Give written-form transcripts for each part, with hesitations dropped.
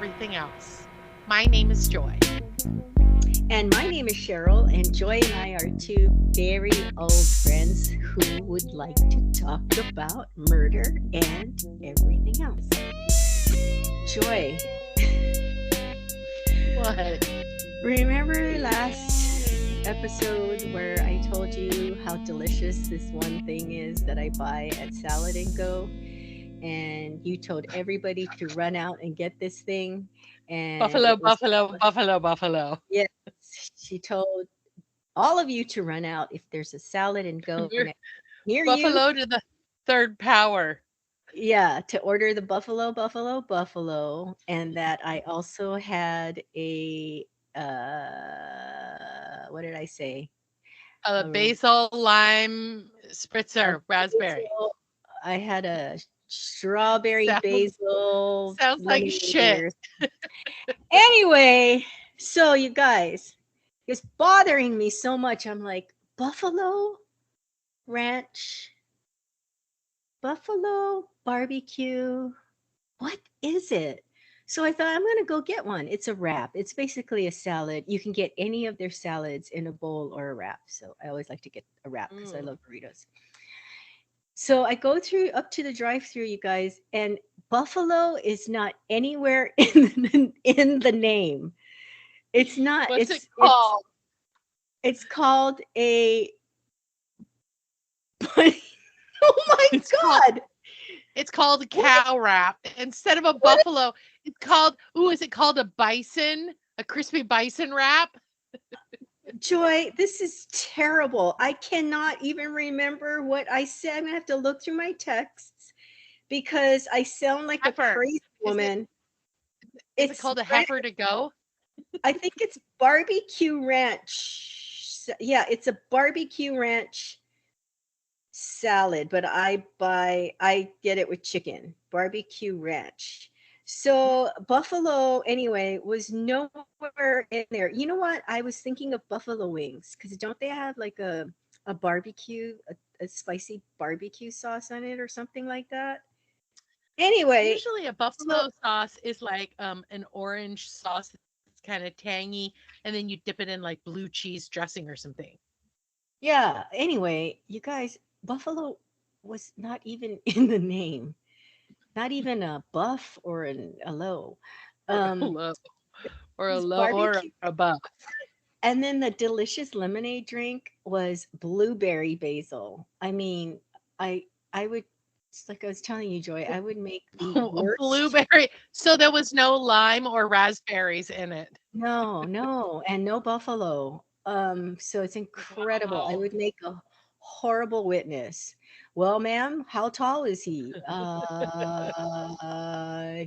everything else. My name is Joy. And my name is Cheryl, and Joy and I are two very old friends who would like to talk about murder and everything else. Joy, What? remember last episode where I told you how delicious this one thing is that I buy at Salad and Go? And you told everybody to run out and get this thing. And Buffalo, it was, buffalo, buffalo, buffalo. yes, she told all of you to run out if there's a Salad and Go near you. Buffalo to the third power. Yeah, to order the buffalo, and that I also had a what did I say? A A basil lime a spritzer, raspberry. basil. I had a strawberry Sounds basil sounds like lemonade shit. or anyway. So you guys, it's bothering me so much. I'm like buffalo ranch, buffalo barbecue. What is it? So I thought I'm going to go get one. It's a wrap. It's basically a salad. You can get any of their salads in a bowl or a wrap. So I always like to get a wrap because I Mm. love burritos. So I go through up to the drive-through, you guys, and buffalo is not anywhere in the name. It's not. What's it It's called? it's called a. Oh my It's called God! it's called a What? cow wrap. Instead of a What? buffalo, it's called is it called a bison? A crispy bison wrap? Joy, this is terrible. I cannot even remember what I said. I'm gonna have to look through my texts because I sound like a Heifer. crazy Is it woman. is it It's called a heifer to go? I think it's barbecue ranch. Yeah, it's a barbecue ranch salad, but I get it with chicken. Barbecue ranch. So buffalo anyway was nowhere in there. You know what? I was thinking of buffalo wings because don't they have like a barbecue, a spicy barbecue sauce on it or something like that? Anyway, Usually a so buffalo sauce is like an orange sauce that's kind of tangy, and then you dip it in like blue cheese dressing or something. yeah, anyway, you guys, buffalo was not even in the name. Not even a buff or a low. Or a Um, low or it a was low or barbecue. a buff. And then the delicious lemonade drink was blueberry basil. I mean, I would it's like I was telling you, Joy, I would make the worst. Blueberry. So there was no lime or raspberries in it. No, no, and no buffalo. So it's incredible. I Wow. would make a horrible witness. Well, ma'am, how tall is he?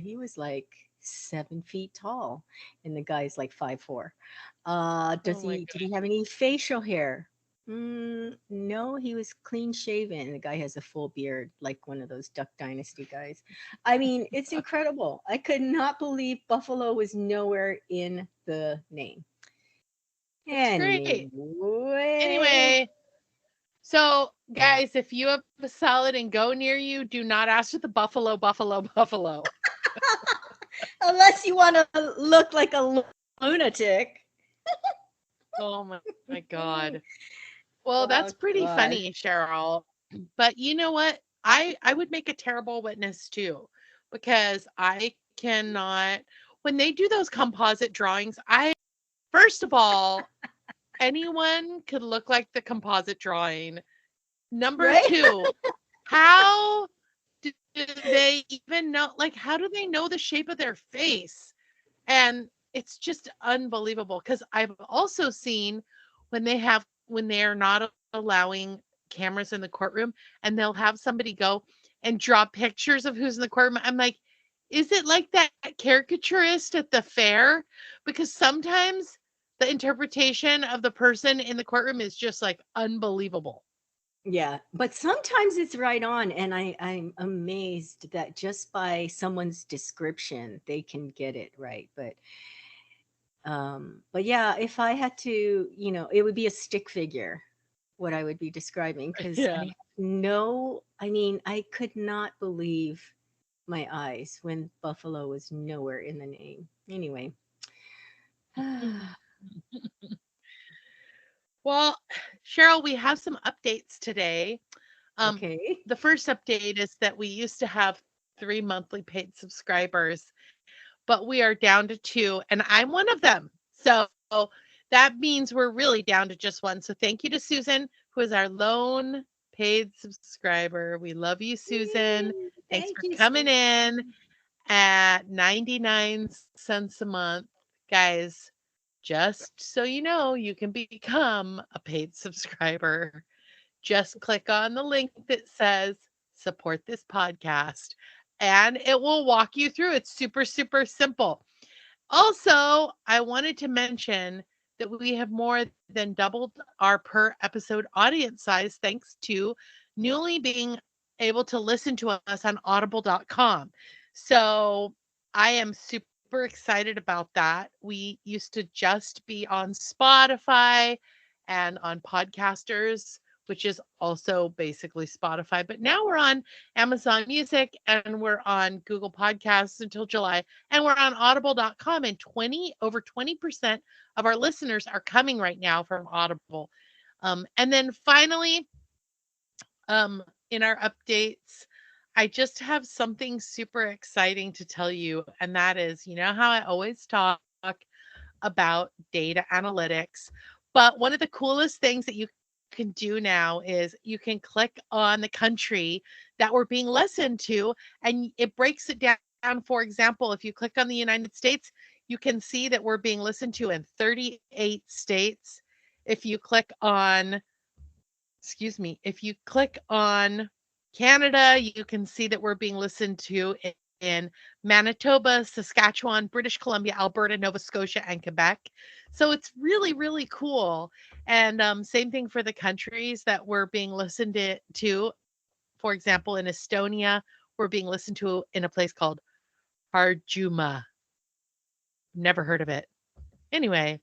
He was like 7 feet tall, and the guy's like 5'4". Oh my Did he have any facial hair? No, he was clean shaven. The guy has a full beard, like one of those Duck Dynasty guys. I mean, it's incredible. I could not believe Buffalo was nowhere in the name. That's great. Anyway, Anyway, so guys, if you have a salad and go near you, do not ask for the buffalo, buffalo, buffalo. unless you want to look like a lunatic. Oh my God. Well, Oh that's pretty gosh. funny, Cheryl. But you know what? I would make a terrible witness too, because I cannot when they do those composite drawings, I first of all, anyone could look like the composite drawing. Number Right? 2, how do they even know like how do they know the shape of their face? And it's just unbelievable because I've also seen when they are not allowing cameras in the courtroom and they'll have somebody go and draw pictures of who's in the courtroom. I'm like, is it like that caricaturist at the fair? Because sometimes the interpretation of the person in the courtroom is just like unbelievable. Yeah, but sometimes it's right on, and I'm amazed that just by someone's description they can get it right. But yeah, if I had to, it would be a stick figure, what I would be describing, because Yeah. I mean, I could not believe. my eyes when buffalo was nowhere in the name. Anyway, Well, Cheryl, we have some updates today. Um, okay. the first update is that we used to have 3 monthly paid subscribers, but we are down to two, and I'm one of them. So that means we're really down to just one. So thank you to Susan, who is our lone paid subscriber. We love you, Susan. Yay, Thanks thank for you, coming in Susan. at 99 cents a month. Guys, just so you know, you can become a paid subscriber. Just click on the link that says support this podcast and it will walk you through. It's super, super simple. Also, I wanted to mention that we have more than doubled our per episode audience size thanks to newly being able to listen to us on audible.com. So I am super excited about that. We used to just be on Spotify and on podcasters, which is also basically Spotify. But now we're on Amazon Music and we're on Google Podcasts until July, and we're on audible.com, and 20% of our listeners are coming right now from Audible. And then finally, in our updates, I just have something super exciting to tell you, and that is, you know how I always talk about data analytics, but one of the coolest things that you can do now is you can click on the country that we're being listened to, and it breaks it down. For example, if you click on the United States, you can see that we're being listened to in 38 states. If you click on, excuse me, if you click on Canada, you can see that we're being listened to in Manitoba, Saskatchewan, British Columbia, Alberta, Nova Scotia, and Quebec. So it's really, really cool. And same thing for the countries that we're being listened to. For example, in Estonia, we're being listened to in a place called Harjuma. Never heard of it. Anyway,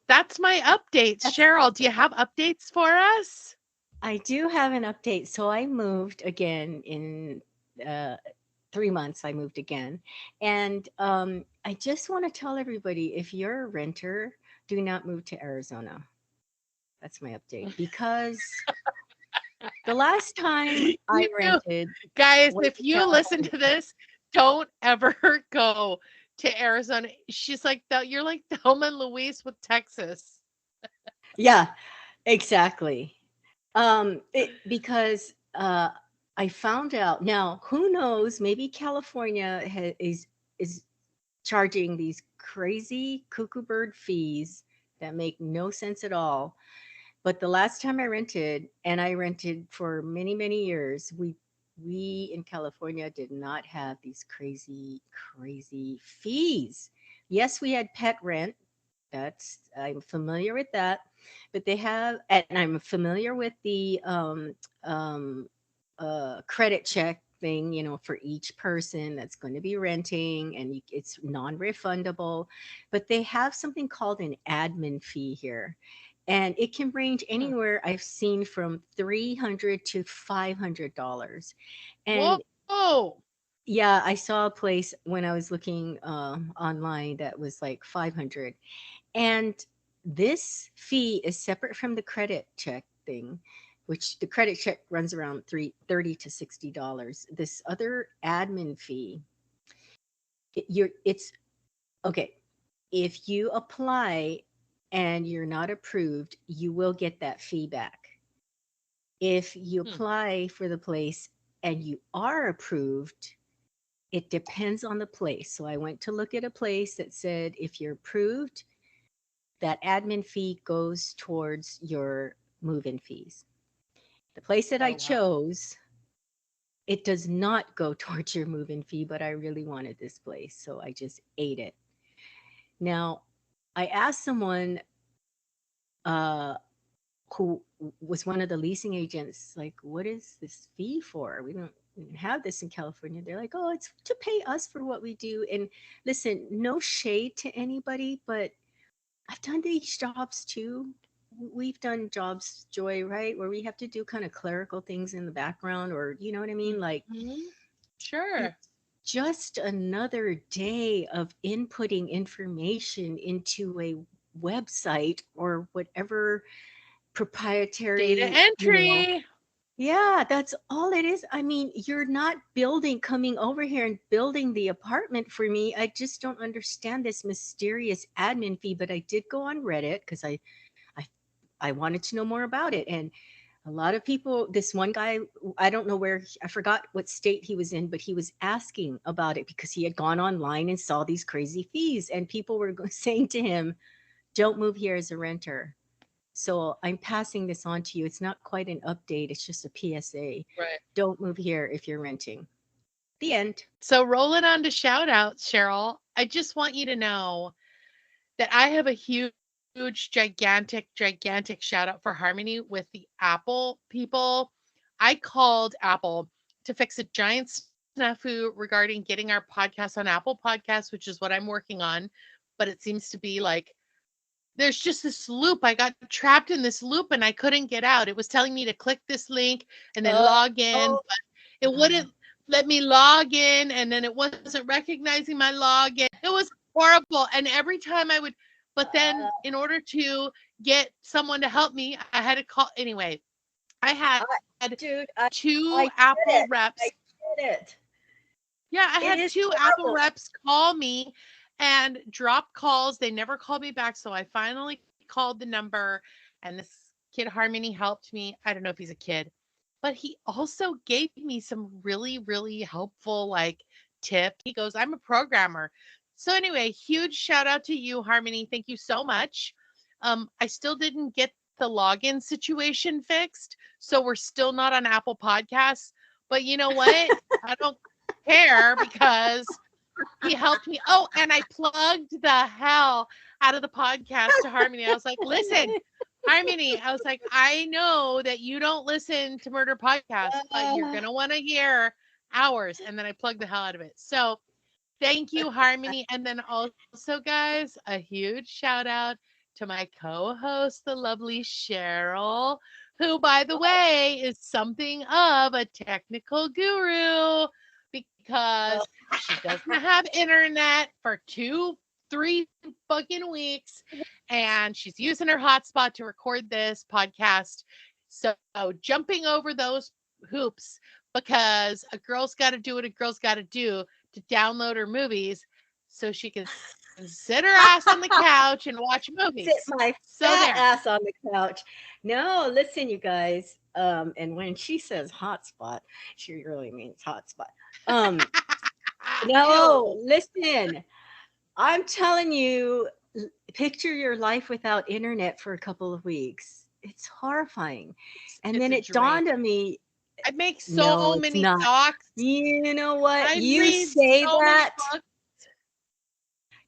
that's my updates. That's Cheryl, do you awesome. have updates for us? I do have an update. So I moved again in 3 months. I moved again, and I just want to tell everybody: if you're a renter, do not move to Arizona. That's my update because the last time I You rented guys, was if in you listen California. to this, don't ever go to Arizona. She's like you're like Thelma and Louise with Texas. Yeah, exactly. Because I found out now. Who knows? Maybe California is charging these crazy cuckoo bird fees that make no sense at all. But the last time I rented, and I rented for many, many years, we in California did not have these crazy, crazy fees. Yes, we had pet rent. That's I'm familiar with that, but they have, and I'm familiar with the credit check thing, for each person that's going to be renting, and it's non-refundable. But they have something called an admin fee here, and it can range Hmm. anywhere. I've seen from $300 to $500, and Whoa. yeah, I saw a place when I was looking online that was like 500, and this fee is separate from the credit check thing, which the credit check runs around 30 to $60. This other admin fee, it's okay. If you apply and you're not approved, you will get that fee back. If you Hmm. apply for the place and you are approved, it depends on the place. So I went to look at a place that said if you're approved, that admin fee goes towards your move-in fees. The place that I Oh, wow. chose, it does not go towards your move-in fee, but I really wanted this place, so I just ate it. Now, I asked someone uh, who was one of the leasing agents, like, what is this fee for? We don't have this in California. They're like, oh, it's to pay us for what we do. And listen, no shade to anybody, but I've done these jobs too. We've done jobs, Joy, right? Where we have to do kind of clerical things in the background, or you know what I mean? Like, Mhm. Sure. It's just another day of inputting information into a website or whatever Data proprietary, entry. yeah, that's all it is. I mean, you're not coming over here and building the apartment for me. I just don't understand this mysterious admin fee, but I did go on Reddit because I, I wanted to know more about it. And a lot of people, this one guy, I don't know where, I forgot what state he was in, but he was asking about it because he had gone online and saw these crazy fees. And people were saying to him, don't move here as a renter. So I'm passing this on to you. It's not quite an update, it's just a PSA. Right. Don't move here if you're renting. The end. So rolling on to shout outs, Cheryl. I just want you to know that I have a huge, gigantic shout out for Harmony with the Apple people. I called Apple to fix a giant snafu regarding getting our podcast on Apple Podcasts, which is what I'm working on. But it seems to be like there's just this loop. I got trapped in this loop and I couldn't get out. It was telling me to click this link and then Oh, log in, but it wouldn't let me log in, and then it wasn't recognizing my login. It was horrible. And every time I would, but then in order to get someone to help me, I had to call anyway. I had dude, two I Apple get it. I reps. get it. Yeah, I It had is two Apple horrible. reps call me and drop calls. They never called me back. So I finally called the number, and this kid Harmony helped me. I don't know if he's a kid, but he also gave me some really helpful like tips. He goes, I'm a programmer. So anyway, huge shout out to you, Harmony. Thank you so much. I still didn't get the login situation fixed. So we're still not on Apple Podcasts. But you know what? I don't care because he helped me. Oh, and I plugged the hell out of the podcast to Harmony. I was like, listen, Harmony, I was like, I know that you don't listen to murder podcasts, but you're Uh, going to want to hear ours. And then I plugged the hell out of it. So thank you, Harmony. And then also, guys, a huge shout out to my co host, the lovely Cheryl, who, by the way, is something of a technical guru because she doesn't have internet for 3 fucking weeks. And she's using her hotspot to record this podcast. So jumping over those hoops because a girl's got to do what a girl's got to do to download her movies so she can sit her ass on the couch and watch sit movies. my So fat there. ass on the couch. No, listen, you guys. And when she says hotspot, she really means hotspot. Um, no, Ew. listen. I'm telling you, picture your life without internet for a couple of weeks. It's horrifying. And It's then a it drain. dawned on me, I make no, so it's many not. docs. You know what? I read so many books.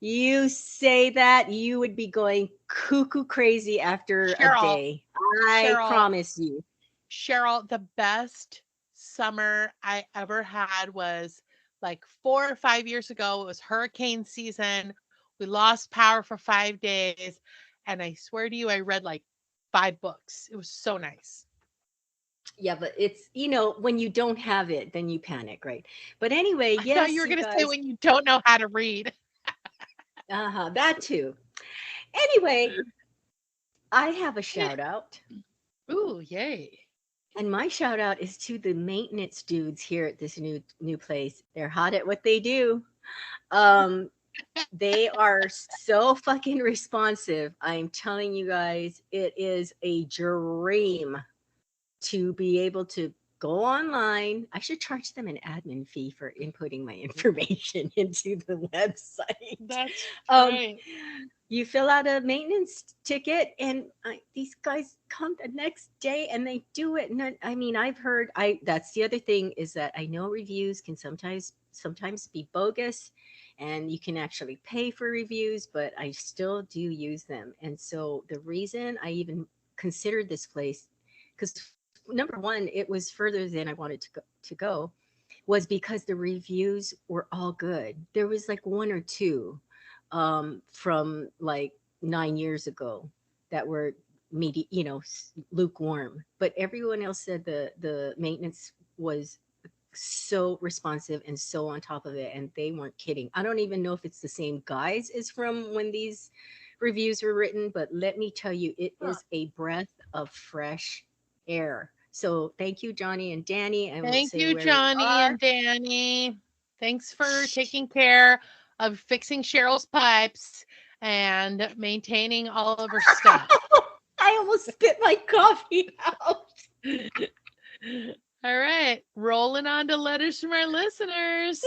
You say that, you would be going cuckoo crazy after a Cheryl, day. I Cheryl, promise you. Cheryl, the best summer I ever had was like 4 or 5 years ago. It was hurricane season. We lost power for 5 days. And I swear to you, I read like 5 books. It was so nice. Yeah, but it's, when you don't have it, then you panic, right? But anyway, I thought you yes, were you going to say guys, when you don't know how to read. that too. Anyway, I have a shout out. Ooh, yay. And my shout out is to the maintenance dudes here at this new place. They're hot at what they do. Um, they are so fucking responsive. I'm telling you guys, it is a dream to be able to go online. I should charge them an admin fee for inputting my information into the website. That's Um, right. you fill out a maintenance ticket, and these guys come the next day and they do it. And I mean, I've heard. That's the other thing, is that I know reviews can sometimes be bogus, and you can actually pay for reviews, but I still do use them. And so the reason I even considered this place, because number one, it was further than I wanted to go, was because the reviews were all good. There was like one or two from like 9 years ago that were lukewarm, but everyone else said the maintenance was so responsive and so on top of it, and they weren't kidding. I don't even know if it's the same guys as from when these reviews were written, but let me tell you, it Huh. is a breath of fresh air. So thank you, Johnny and Danny. I won't Thank say you, where we Johnny are. and Danny. Thanks for taking care of fixing Cheryl's pipes and maintaining all of her stuff. I almost spit my coffee out. All right, rolling on to letters from our listeners.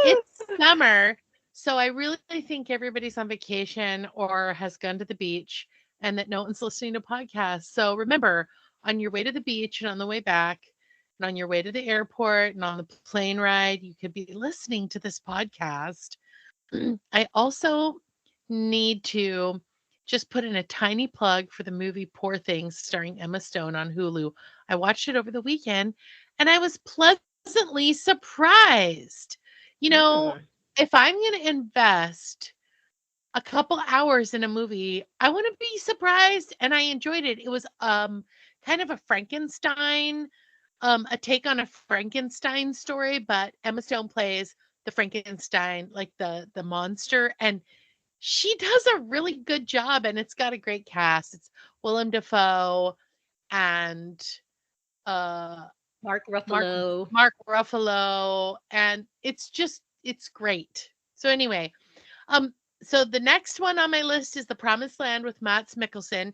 It's summer, so I really think everybody's on vacation or has gone to the beach and that no one's listening to podcasts. So remember, on your way to the beach and on the way back, and on your way to the airport and on the plane ride, you could be listening to this podcast. I also need to just put in a tiny plug for the movie Poor Things starring Emma Stone on Hulu. I watched it over the weekend and I was pleasantly surprised. You know, Mm. if I'm going to invest a couple hours in a movie, I want to be surprised and I enjoyed it. It was kind of a Frankenstein a take on a Frankenstein story, but Emma Stone plays the Frankenstein, like the monster, and she does a really good job, and it's got a great cast. It's Willem Dafoe and uh Mark Mark Ruffalo. Mark Ruffalo, and it's great. So anyway, um, so the next one on my list is The Promised Land with Mads Mikkelsen.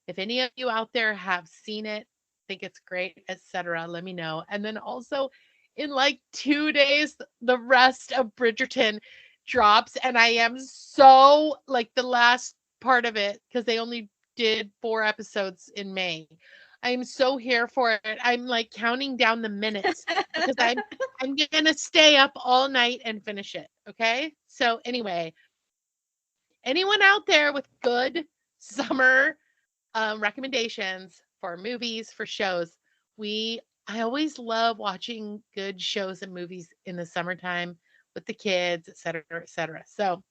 If any of you out there have seen it, think it's great, etc., let me know. And then also in like 2 days, the rest of Bridgerton drops, and I am so like the last part of it because they only did 4 episodes in May. I'm so here for it. I'm like counting down the minutes because I'm gonna stay up all night and finish it. Okay. So anyway, anyone out there with good summer recommendations for movies, for shows. We I always love watching good shows and movies in the summertime with the kids, et cetera, et cetera. So,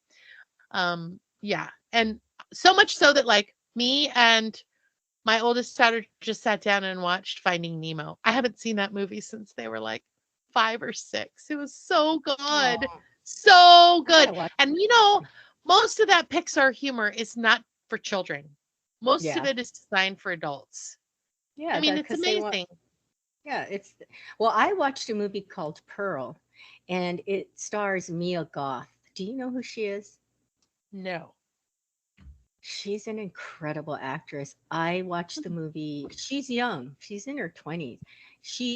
yeah, and so much so that like me and my oldest daughter just sat down and watched Finding Nemo. I haven't seen that movie since they were like 5 or 6. It was so good, Oh, so I good. gotta watch. And you know, most of that Pixar humor is not for children. Most of Yeah, it is designed for adults. I yeah, mean, that it's because they want. amazing. Yeah, it's. Well, I watched a movie called Pearl, and it stars Mia Goth. Do you know who she is? No. She's an incredible actress. I watched the movie. She's young. She's in her 20s.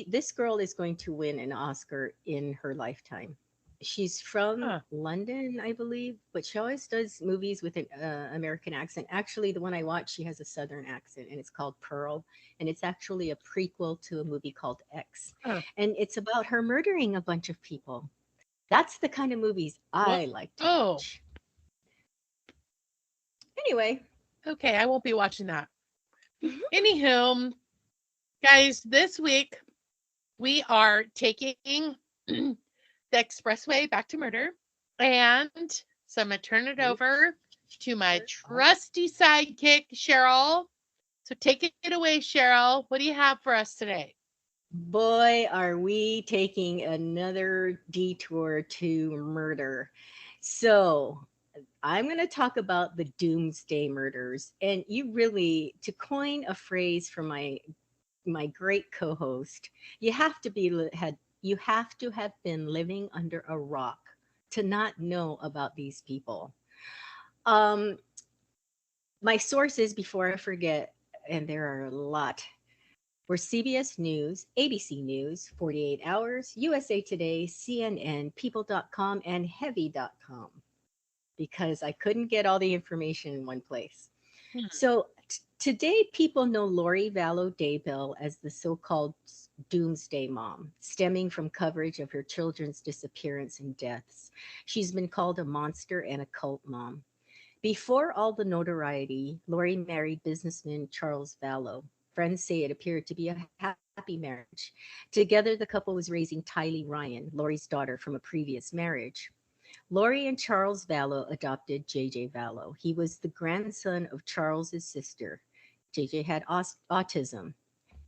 This girl is going to win an Oscar in her lifetime. She's from Huh. London, I believe, but she always does movies with an American accent. Actually, the one I watched, she has a Southern accent, and it's called Pearl, and it's actually a prequel to a movie called X, Huh. and it's about her murdering a bunch of people. That's the kind of movies What? I like to Oh, watch. Anyway. okay. I won't be watching that. Anywho, guys, this week we are taking the expressway back to murder. And so I'm going to turn it over to my trusty sidekick, Cheryl. So take it away, Cheryl. What do you have for us today? Boy, are we taking another detour to murder. So, I'm going to talk about the Doomsday Murders. And you really, to coin a phrase from my great co-host, you have to have been living under a rock to not know about these people. Um, my sources, before I forget, and there are a lot, were CBS News, ABC News, 48 Hours, USA Today, CNN, People.com, and Heavy.com because I couldn't get all the information in one place. Hmm. So today, people know Lori Vallow Daybell as the so called Doomsday Mom, stemming from coverage of her children's disappearance and deaths. She's been called a monster and a cult mom. Before all the notoriety, Lori married businessman Charles Vallow. Friends say it appeared to be a happy marriage. Together, the couple was raising Tylee Ryan, Lori's daughter from a previous marriage. Lori and Charles Vallow adopted JJ Vallow. He was the grandson of Charles's sister. JJ had autism.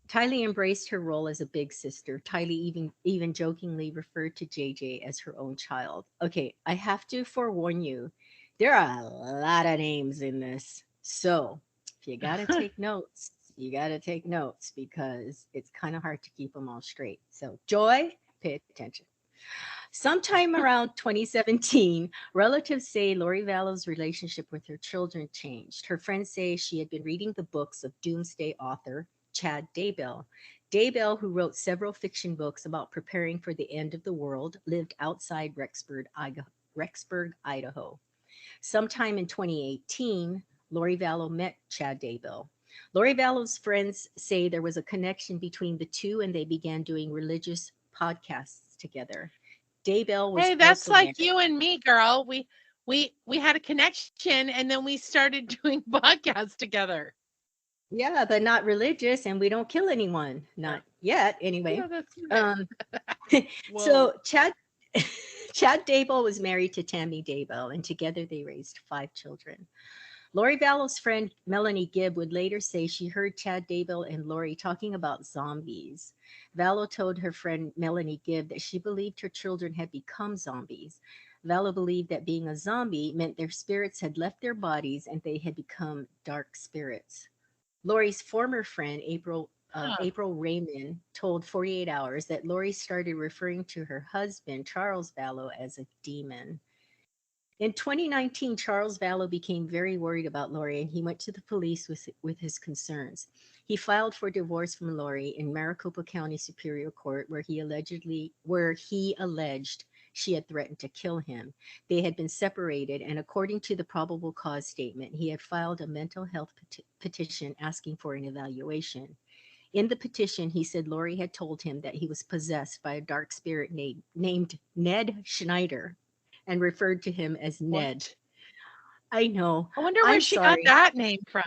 Tylee embraced her role as a big sister. Tylee even jokingly referred to JJ as her own child. Okay, I have to forewarn you, there are a lot of names in this. So if you gotta take notes, you gotta take notes because it's kind of hard to keep them all straight. So Joy, pay attention. Sometime around 2017, relatives say Lori Vallow's relationship with her children changed. Her friends say she had been reading the books of Doomsday author Chad Daybell. Daybell, who wrote several fiction books about preparing for the end of the world, lived outside Rexburg, Idaho. Sometime in 2018, Lori Vallow met Chad Daybell. Lori Vallow's friends say there was a connection between the two and they began doing religious podcasts together. Daybell was Hey, that's also like married. you and me, girl. We had a connection and then we started doing podcasts together. Yeah, but not religious, and we don't kill anyone. Yeah, Not yet, anyway. yeah, that's right. Um, Whoa. so Chad Daybell was married to Tammy Daybell, and together they raised 5 children. Lori Vallow's friend Melanie Gibb would later say she heard Chad Daybell and Lori talking about zombies. Vallow told her friend Melanie Gibb that she believed her children had become zombies. Vallow believed that being a zombie meant their spirits had left their bodies and they had become dark spirits. Lori's former friend, Huh. April Raymond, told 48 Hours that Lori started referring to her husband, Charles Vallow, as a demon. In 2019, Charles Vallow became very worried about Lori and he went to the police with his concerns. He filed for divorce from Lori in Maricopa County Superior Court where he alleged she had threatened to kill him. They had been separated and according to the probable cause statement, he had filed a mental health petition asking for an evaluation. In the petition, he said Lori had told him that he was possessed by a dark spirit named Ned Schneider and referred to him as Ned. What? I know. I wonder where I'm she got sorry. that name from.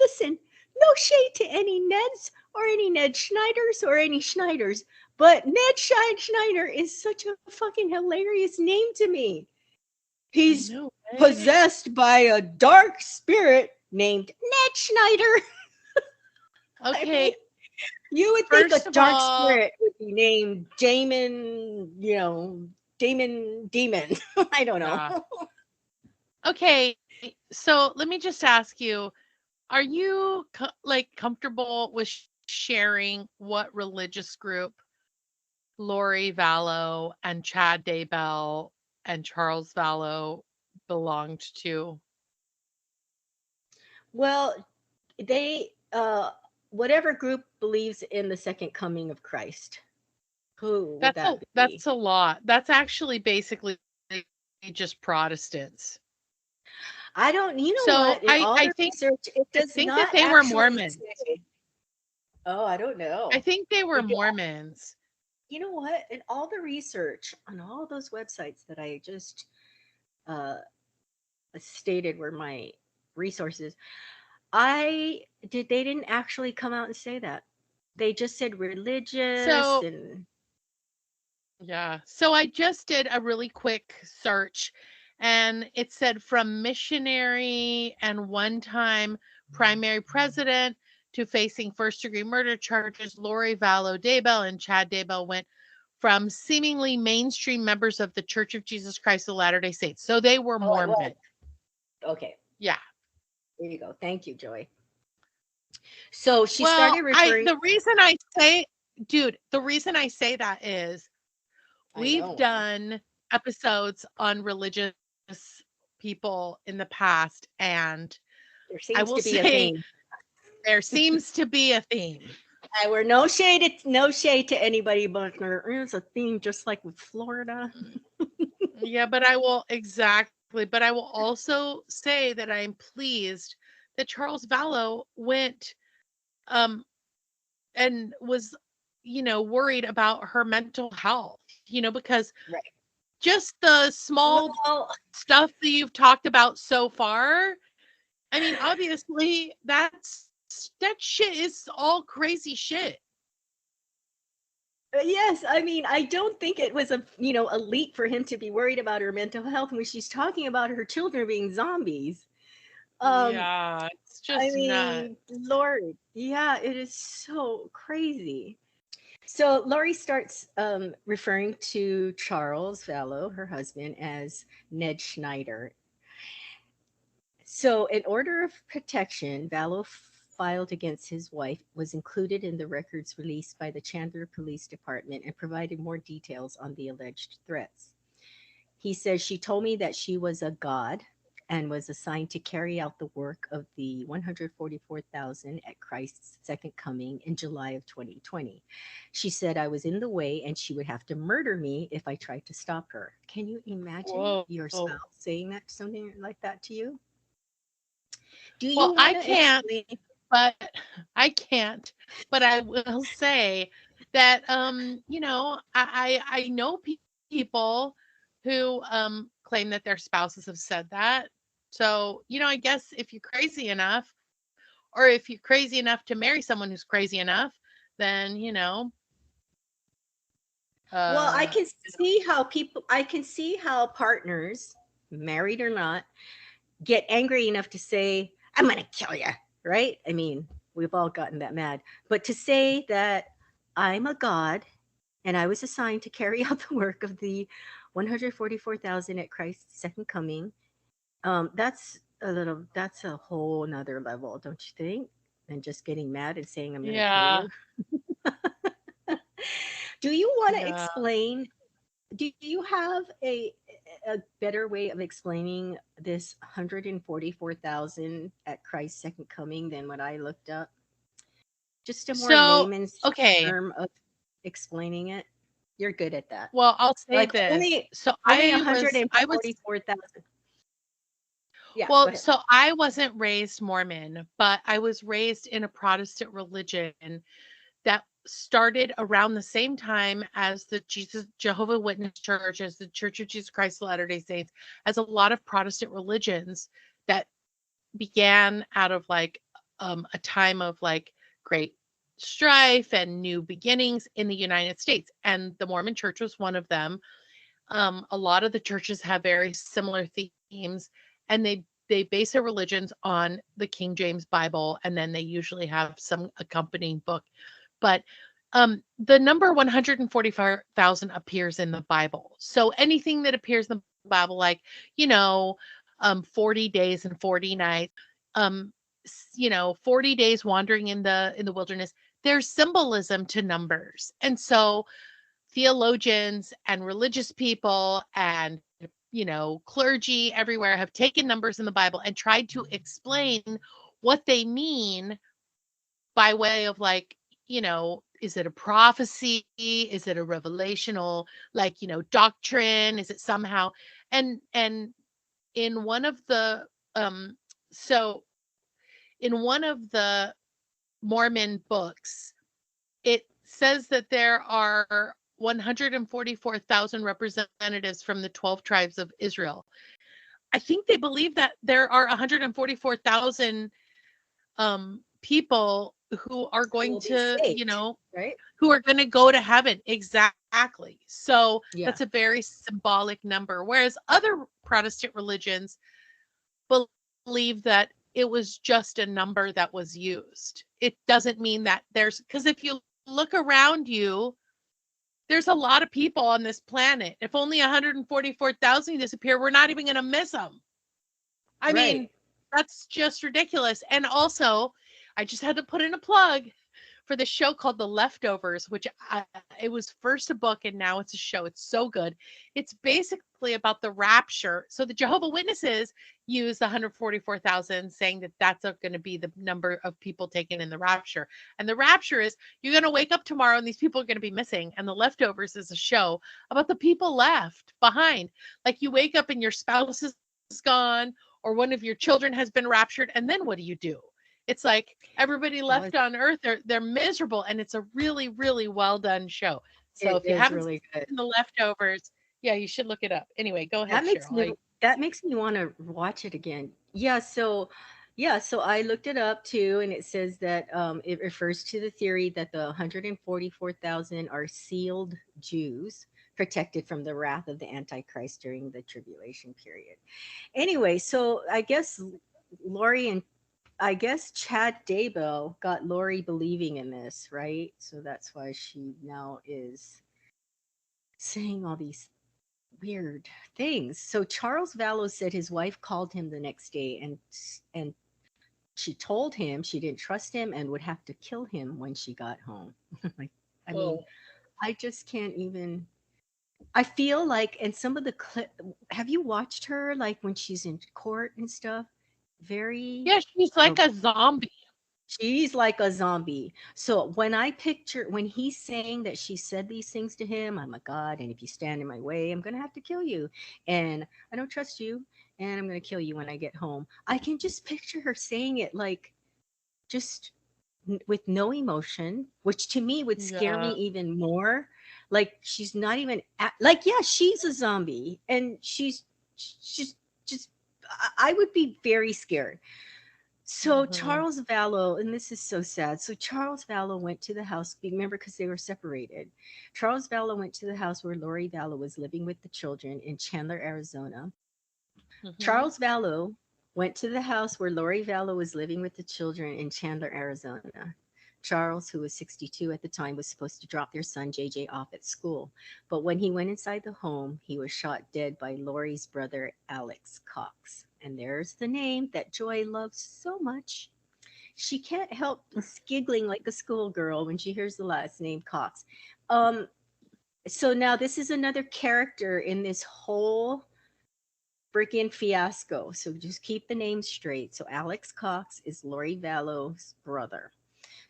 Listen, no shade to any Neds or any Ned Schneiders or any Schneiders, but Ned Schneider is such a fucking hilarious name to me. I He's know, right? possessed by a dark spirit named Ned Schneider. I mean, Okay, you would think a first of dark all, spirit would be named Damon, Damon Demon. I don't know. yeah. Okay, so let me just ask you, are you like comfortable with sharing what religious group Lori Vallow and Chad Daybell and Charles Vallow belonged to? Well, they whatever group believes in the second coming of Christ. Who would that be? That's a lot. That's actually basically just Protestants. I don't, you know So what? In all the research, it I does think that not they were actually Mormons. say. Oh, I don't I know. think they were It, Mormons. you know what? In all the research on all those websites that I just uh, stated were my resources, they didn't actually come out and say that. They just said religious So, and yeah. So I just did a really quick search and it said from missionary and one-time primary president to facing first-degree murder charges, Lori Vallow Daybell and Chad Daybell went from seemingly mainstream members of the Church of Jesus Christ of Latter-day Saints. So they were oh, it was Mormon. okay. Yeah. There you go. Thank you, Joy. So she Well, started I referring. the reason I say dude, the reason I say that is I we've know. done episodes on religious people in the past, and There I seems will to be a say theme. there seems to be a theme. I were no shade to anybody, but there is a theme, just like with Florida. Yeah, but I will exactly, but I will also say that I'm pleased that Charles Vallow went um and was worried about her mental health, because Right. just the small Well, stuff that you've talked about so far. I mean, obviously, that shit is all crazy shit. yes. I mean, I don't think it was a leap for him to be worried about her mental health when she's talking about her children being zombies. Um, Yeah, I just nuts. mean, Lord, yeah, it is so crazy. So Lori starts referring to Charles Vallow, her husband, as Ned Schneider. So, an order of protection Vallow filed against his wife was included in the records released by the Chandler Police Department and provided more details on the alleged threats. He says, "She told me that she was a god and was assigned to carry out the work of the 144,000 at Christ's second coming in July of 2020. She said I was in the way and she would have to murder me if I tried to stop her." Can you imagine Whoa. your spouse saying that, something like that to you? Do you Well, I want to can't, explain? but I can't. But I will say that I know people who claim that their spouses have said that. So, I guess if you're crazy enough, or if you're crazy enough to marry someone who's crazy enough, then, Well, I uh can see how I can see how partners, married or not, get angry enough to say, "I'm going to kill you," right? I mean, we've all gotten that mad. But to say that I'm a god and I was assigned to carry out the work of the 144,000 at Christ's second coming, that's a whole nother level, don't you think? Than just getting mad and saying, "I'm going to kill yeah, you." Do you want to yeah. explain? Do you have a better way of explaining this 144,000 at Christ's second coming than what I looked up? Just a more So, layman's okay. term of explaining it. You're good at that. Well, I'll say Like this. So only I was 144,000. Yeah, go well, ahead. so I wasn't raised Mormon, but I was raised in a Protestant religion that started around the same time as the Jesus Jehovah Witness Church, as the Church of Jesus Christ of Latter-day Saints, as a lot of Protestant religions that began out of like a time of like great strife and new beginnings in the United States. And the Mormon Church was one of them. A lot of the churches have very similar themes, and they base their religions on the King James Bible, and then they usually have some accompanying book. But the number 144,000 appears in the Bible. So anything that appears in the Bible, like 40 days and 40 nights, 40 days wandering in the wilderness. There's symbolism to numbers, and so theologians and religious people and clergy everywhere have taken numbers in the Bible and tried to explain what they mean by way of like, is it a prophecy? Is it a revelational, like, doctrine? Is it somehow? And in one of the so in one of the Mormon books, it says that there are 144,000 representatives from the 12 tribes of Israel. I think they believe that there are 144,000 people who are Who going will be to, saved, right? who are going to go to heaven. Exactly. So Yeah. that's a very symbolic number. Whereas other Protestant religions believe that it was just a number that was used. It doesn't mean that because if you look around you, there's a lot of people on this planet. If only 144,000 disappear, we're not even going to miss them. I Right. mean, that's just ridiculous. And also, I just had to put in a plug for this show called The Leftovers, which it was first a book and now it's a show. It's so good. It's basically about the rapture. So the Jehovah Witnesses use the 144,000, saying that that's going to be the number of people taken in the rapture. And the rapture is you're going to wake up tomorrow and these people are going to be missing. And The Leftovers is a show about the people left behind. Like you wake up and your spouse is gone or one of your children has been raptured. And then what do? It's like everybody Well, left on Earth, they're miserable, and it's a really, really well done show. So it if you is haven't really good. seen The Leftovers, yeah, you should look it up. Anyway, go ahead, That makes Cheryl. me that makes me want to watch it again. Yeah, so I looked it up too, and it says that it refers to the theory that the 144,000 are sealed Jews protected from the wrath of the Antichrist during the tribulation period. Anyway, so I guess Lori and I guess Chad Daybell got Lori believing in this, right? So that's why she now is saying all these weird things. So Charles Vallow said his wife called him the next day and she told him she didn't trust him and would have to kill him when she got home. Like, I mean, Oh. I just can't even. I feel like, and some of the clip. Have you watched her like when she's in court and stuff? Very. Yeah, she's Uh, like a zombie. she's like a zombie. So when I picture when he's saying that she said these things to him, I'm a god, and if you stand in my way, I'm gonna have to kill you, and I don't trust you, and I'm gonna kill you when I get home. I can just picture her saying it like just with no emotion, which to me would scare me Yeah. even more. Like she's not even like, yeah, she's a zombie, and she's just. I would be very scared. So Mhm. Charles Vallow, and this is so sad. So Charles Vallow went to the house. Remember, because they were separated. Charles Vallow went to the house where Lori Vallow was living with the children in Chandler, Arizona. Mhm. Charles Vallow went to the house where Lori Vallow was living with the children in Chandler, Arizona. Charles, who was 62 at the time, was supposed to drop their son JJ off at school. But when he went inside the home, he was shot dead by Lori's brother, Alex Cox. And there's the name that Joy loves so much. She can't help giggling like a schoolgirl when she hears the last name Cox. Um, so now this is another character in this whole freaking fiasco. So just keep the names straight. So Alex Cox is Lori Vallow's brother.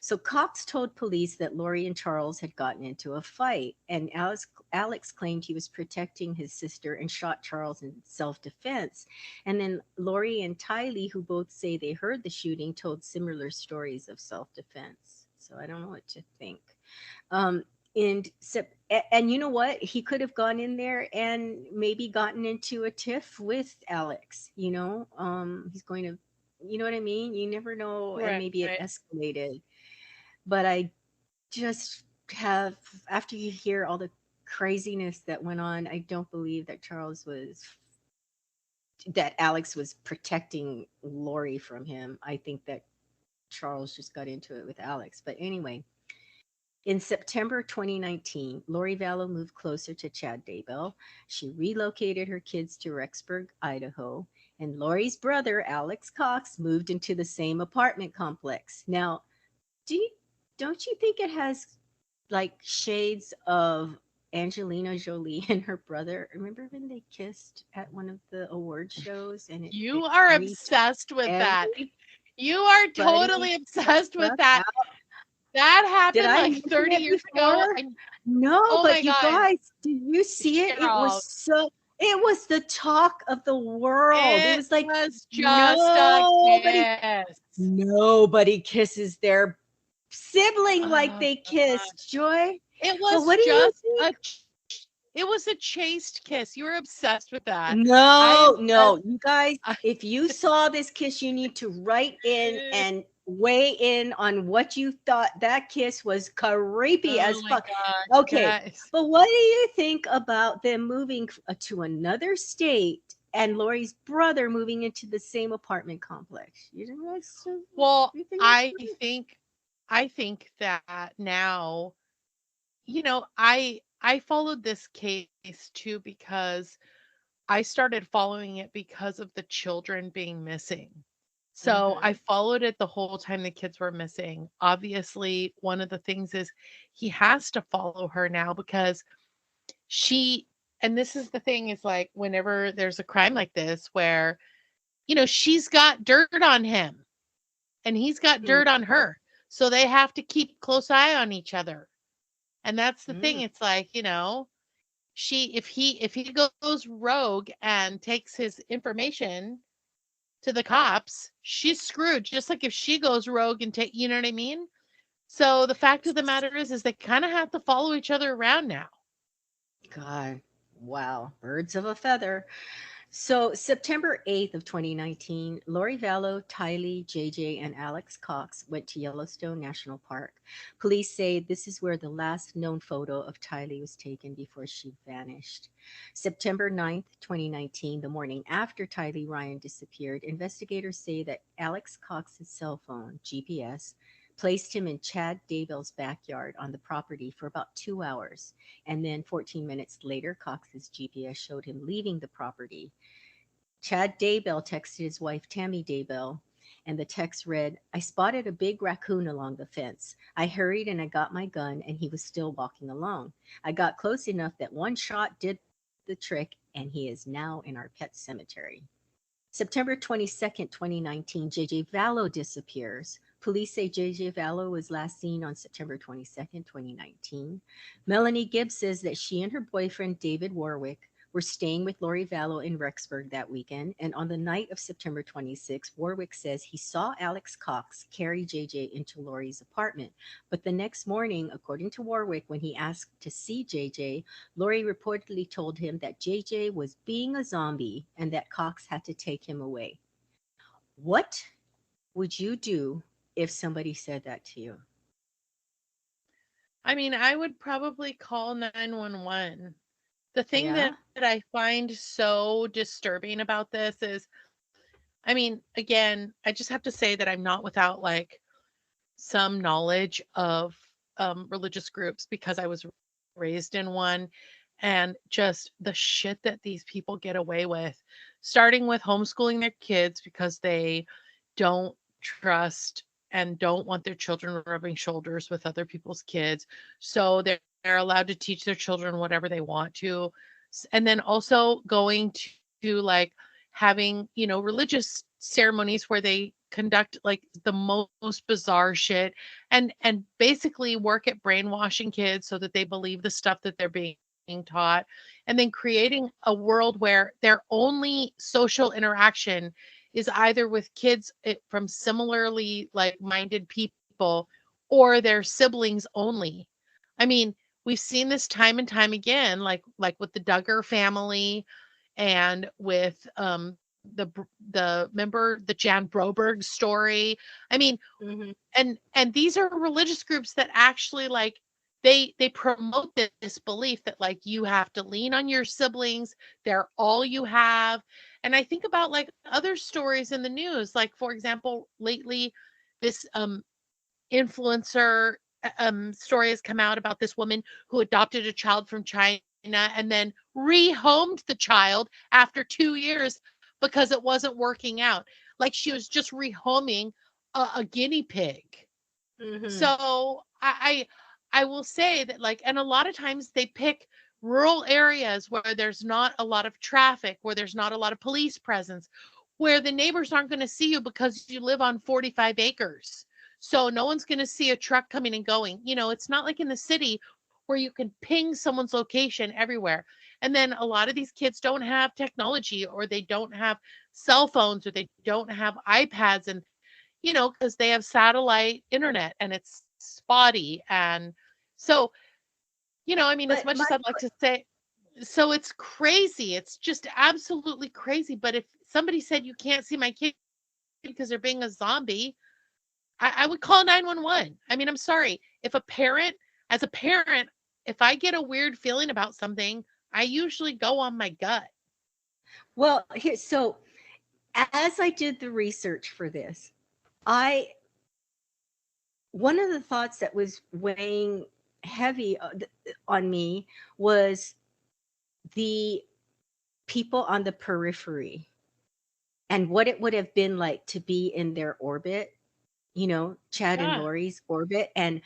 So Cox told police that Lori and Charles had gotten into a fight, and Alex claimed he was protecting his sister and shot Charles in self-defense. And then Lori and Tylee, who both say they heard the shooting, told similar stories of self-defense. So I don't know what to think. Um, and you know what? He could have gone in there and maybe gotten into a tiff with Alex. He's going to, you know what I mean? You never know, and Right. maybe it escalated. But I just have, after you hear all the craziness that went on, I don't believe that Alex was protecting Lori from him. I think that Charles just got into it with Alex. But anyway, in September 2019, Lori Vallow moved closer to Chad Daybell. She relocated her kids to Rexburg, Idaho, and Lori's brother, Alex Cox, moved into the same apartment complex. Now, do you, don't you think it has like shades of Angelina Jolie and her brother? Remember when they kissed at one of the award shows and You it are creeped obsessed with that. everybody You are the totally obsessed with fuck that. out? That Did happened I like mention 30 it years ago, before? and No, oh my but you god, guys, did you see it? Cheryl, It was the talk of the world. It it was like was just a nobody, kiss. nobody kisses their sibling like Oh they god. kissed, Joy. It But was what do you just think? it was a chaste kiss. You were obsessed with that. I am No, just no, you guys, I, if you saw this kiss, you need to write in and weigh in on what you thought. That kiss was creepy oh as my fuck. god, Okay, guys. but what do you think about them moving to another state and Lori's brother moving into the same apartment complex? Well, You think that's I think that now, I followed this case too because I started following it because of the children being missing. So I mm-hmm. followed it the whole time the kids were missing. Obviously, one of the things is he has to follow her now because she, and this is the thing is like whenever there's a crime like this where, she's got dirt on him and he's got dirt on her. So they have to keep close eye on each other. And that's the thing. Mm-hmm. It's like, if he goes rogue and takes his information to the cops, she's screwed. Just like if she goes rogue and take, you know what I mean? So the fact of the matter is they kind of have to follow each other around now. God, wow, birds of a feather. So September 8th of 2019, Lori Vallow, Tylee, JJ, and Alex Cox went to Yellowstone National Park. Police say this is where the last known photo of Tylee was taken before she vanished. September 9th, 2019, the morning after Tylee Ryan disappeared, investigators say that Alex Cox's cell phone, GPS, placed him in Chad Daybell's backyard on the property for about 2 hours. And then 14 minutes later, Cox's GPS showed him leaving the property. Chad Daybell texted his wife Tammy Daybell, and the text read, I spotted a big raccoon along the fence. I hurried and I got my gun, and he was still walking along. I got close enough that one shot did the trick, and he is now in our pet cemetery. September 22nd, 2019, JJ Vallow disappears. Police say JJ Vallow was last seen on September 22nd, 2019. Melanie Gibbs says that she and her boyfriend, David Warwick, were staying with Lori Vallow in Rexburg that weekend. And on the night of September 26th, Warwick says he saw Alex Cox carry JJ into Lori's apartment. But the next morning, according to Warwick, when he asked to see JJ, Lori reportedly told him that JJ was being a zombie and that Cox had to take him away. What would you do if somebody said that to you? I mean, I would probably call 911. The thing Yeah. that I find so disturbing about this is, I mean, again, I just have to say that I'm not without like some knowledge of religious groups because I was raised in one, and just the shit that these people get away with, starting with homeschooling their kids because they don't trust and don't want their children rubbing shoulders with other people's kids. So they're allowed to teach their children whatever they want to. And then also going to like having, religious ceremonies where they conduct like the most bizarre shit and basically work at brainwashing kids so that they believe the stuff that they're being taught, and then creating a world where their only social interaction is either with kids from similarly like minded people or their siblings only. I mean, we've seen this time and time again, like with the Duggar family and with the remember the Jan Broberg story. I mean, Mm-hmm. and these are religious groups that actually like they promote this belief that like you have to lean on your siblings, they're all you have. And I think about like other stories in the news, like for example lately this influencer story has come out about this woman who adopted a child from China and then rehomed the child after 2 years because it wasn't working out. Like she was just rehoming a guinea pig. Mm-hmm. So I will say that like, and a lot of times they pick rural areas where there's not a lot of traffic, where there's not a lot of police presence, where the neighbors aren't going to see you because you live on 45 acres. So no one's going to see a truck coming and going. It's not like in the city where you can ping someone's location everywhere. And then a lot of these kids don't have technology, or they don't have cell phones, or they don't have iPads, and because they have satellite internet and it's spotty. And so, I mean, as But much my as I'd like to say, so it's crazy. It's just absolutely crazy. But if somebody said you can't see my kid because they're being a zombie, I would call 911. I mean, I'm sorry. If a parent, as a parent, if I get a weird feeling about something, I usually go on my gut. well, here, so as I did the research for this, I one of the thoughts that was weighing heavy on me was the people on the periphery and what it would have been like to be in their orbit, Chad and Yeah. Lori's orbit. And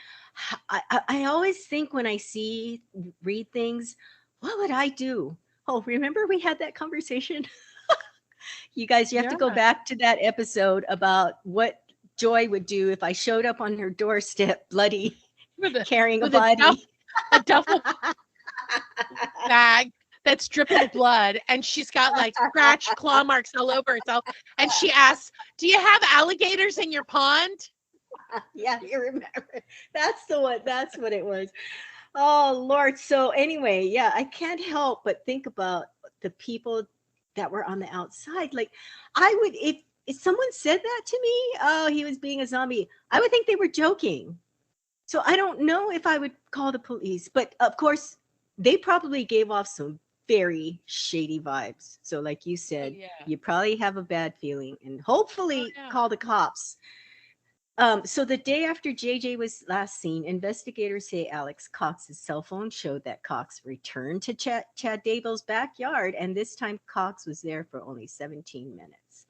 I always think when I read things, what would I do? Oh, remember we had that conversation? You guys, you have to go Yeah. back to that episode about what Joy would do if I showed up on her doorstep bloody, With a carrying a with body. a duffel bag that's dripping blood, and she's got like scratch claw marks all over herself. And she asks, "Do you have alligators in your pond?" Yeah, you remember. That's the one. That's what it was. Oh, Lord. So, anyway, yeah, I can't help but think about the people that were on the outside. Like, I would, if someone said that to me, oh, he was being a zombie, I would think they were joking. So I don't know if I would call the police, but of course, they probably gave off some very shady vibes. So, like you Oh said, yeah. you probably have a bad feeling and Oh hopefully yeah. call the cops. So the day after JJ was last seen, investigators say Alex Cox's cell phone showed that Cox returned to Chad Daybell's backyard, and this time Cox was there for only 17 minutes.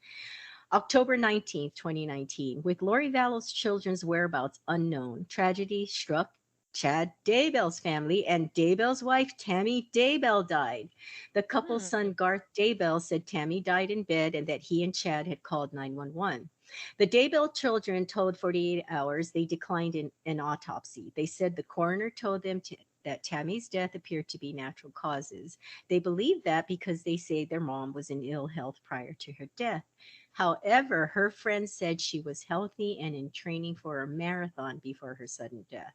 October 19th, 2019, with Lori Vallow's children's whereabouts unknown, tragedy struck Chad Daybell's family, and Daybell's wife, Tammy Daybell, died. The couple's Hmm. son, Garth Daybell, said Tammy died in bed and that he and Chad had called 911. The Daybell children told 48 Hours they declined an autopsy. They said the coroner told them that Tammy's death appeared to be natural causes. They believed that because they say their mom was in ill health prior to her death. However, her friend said she was healthy and in training for a marathon before her sudden death.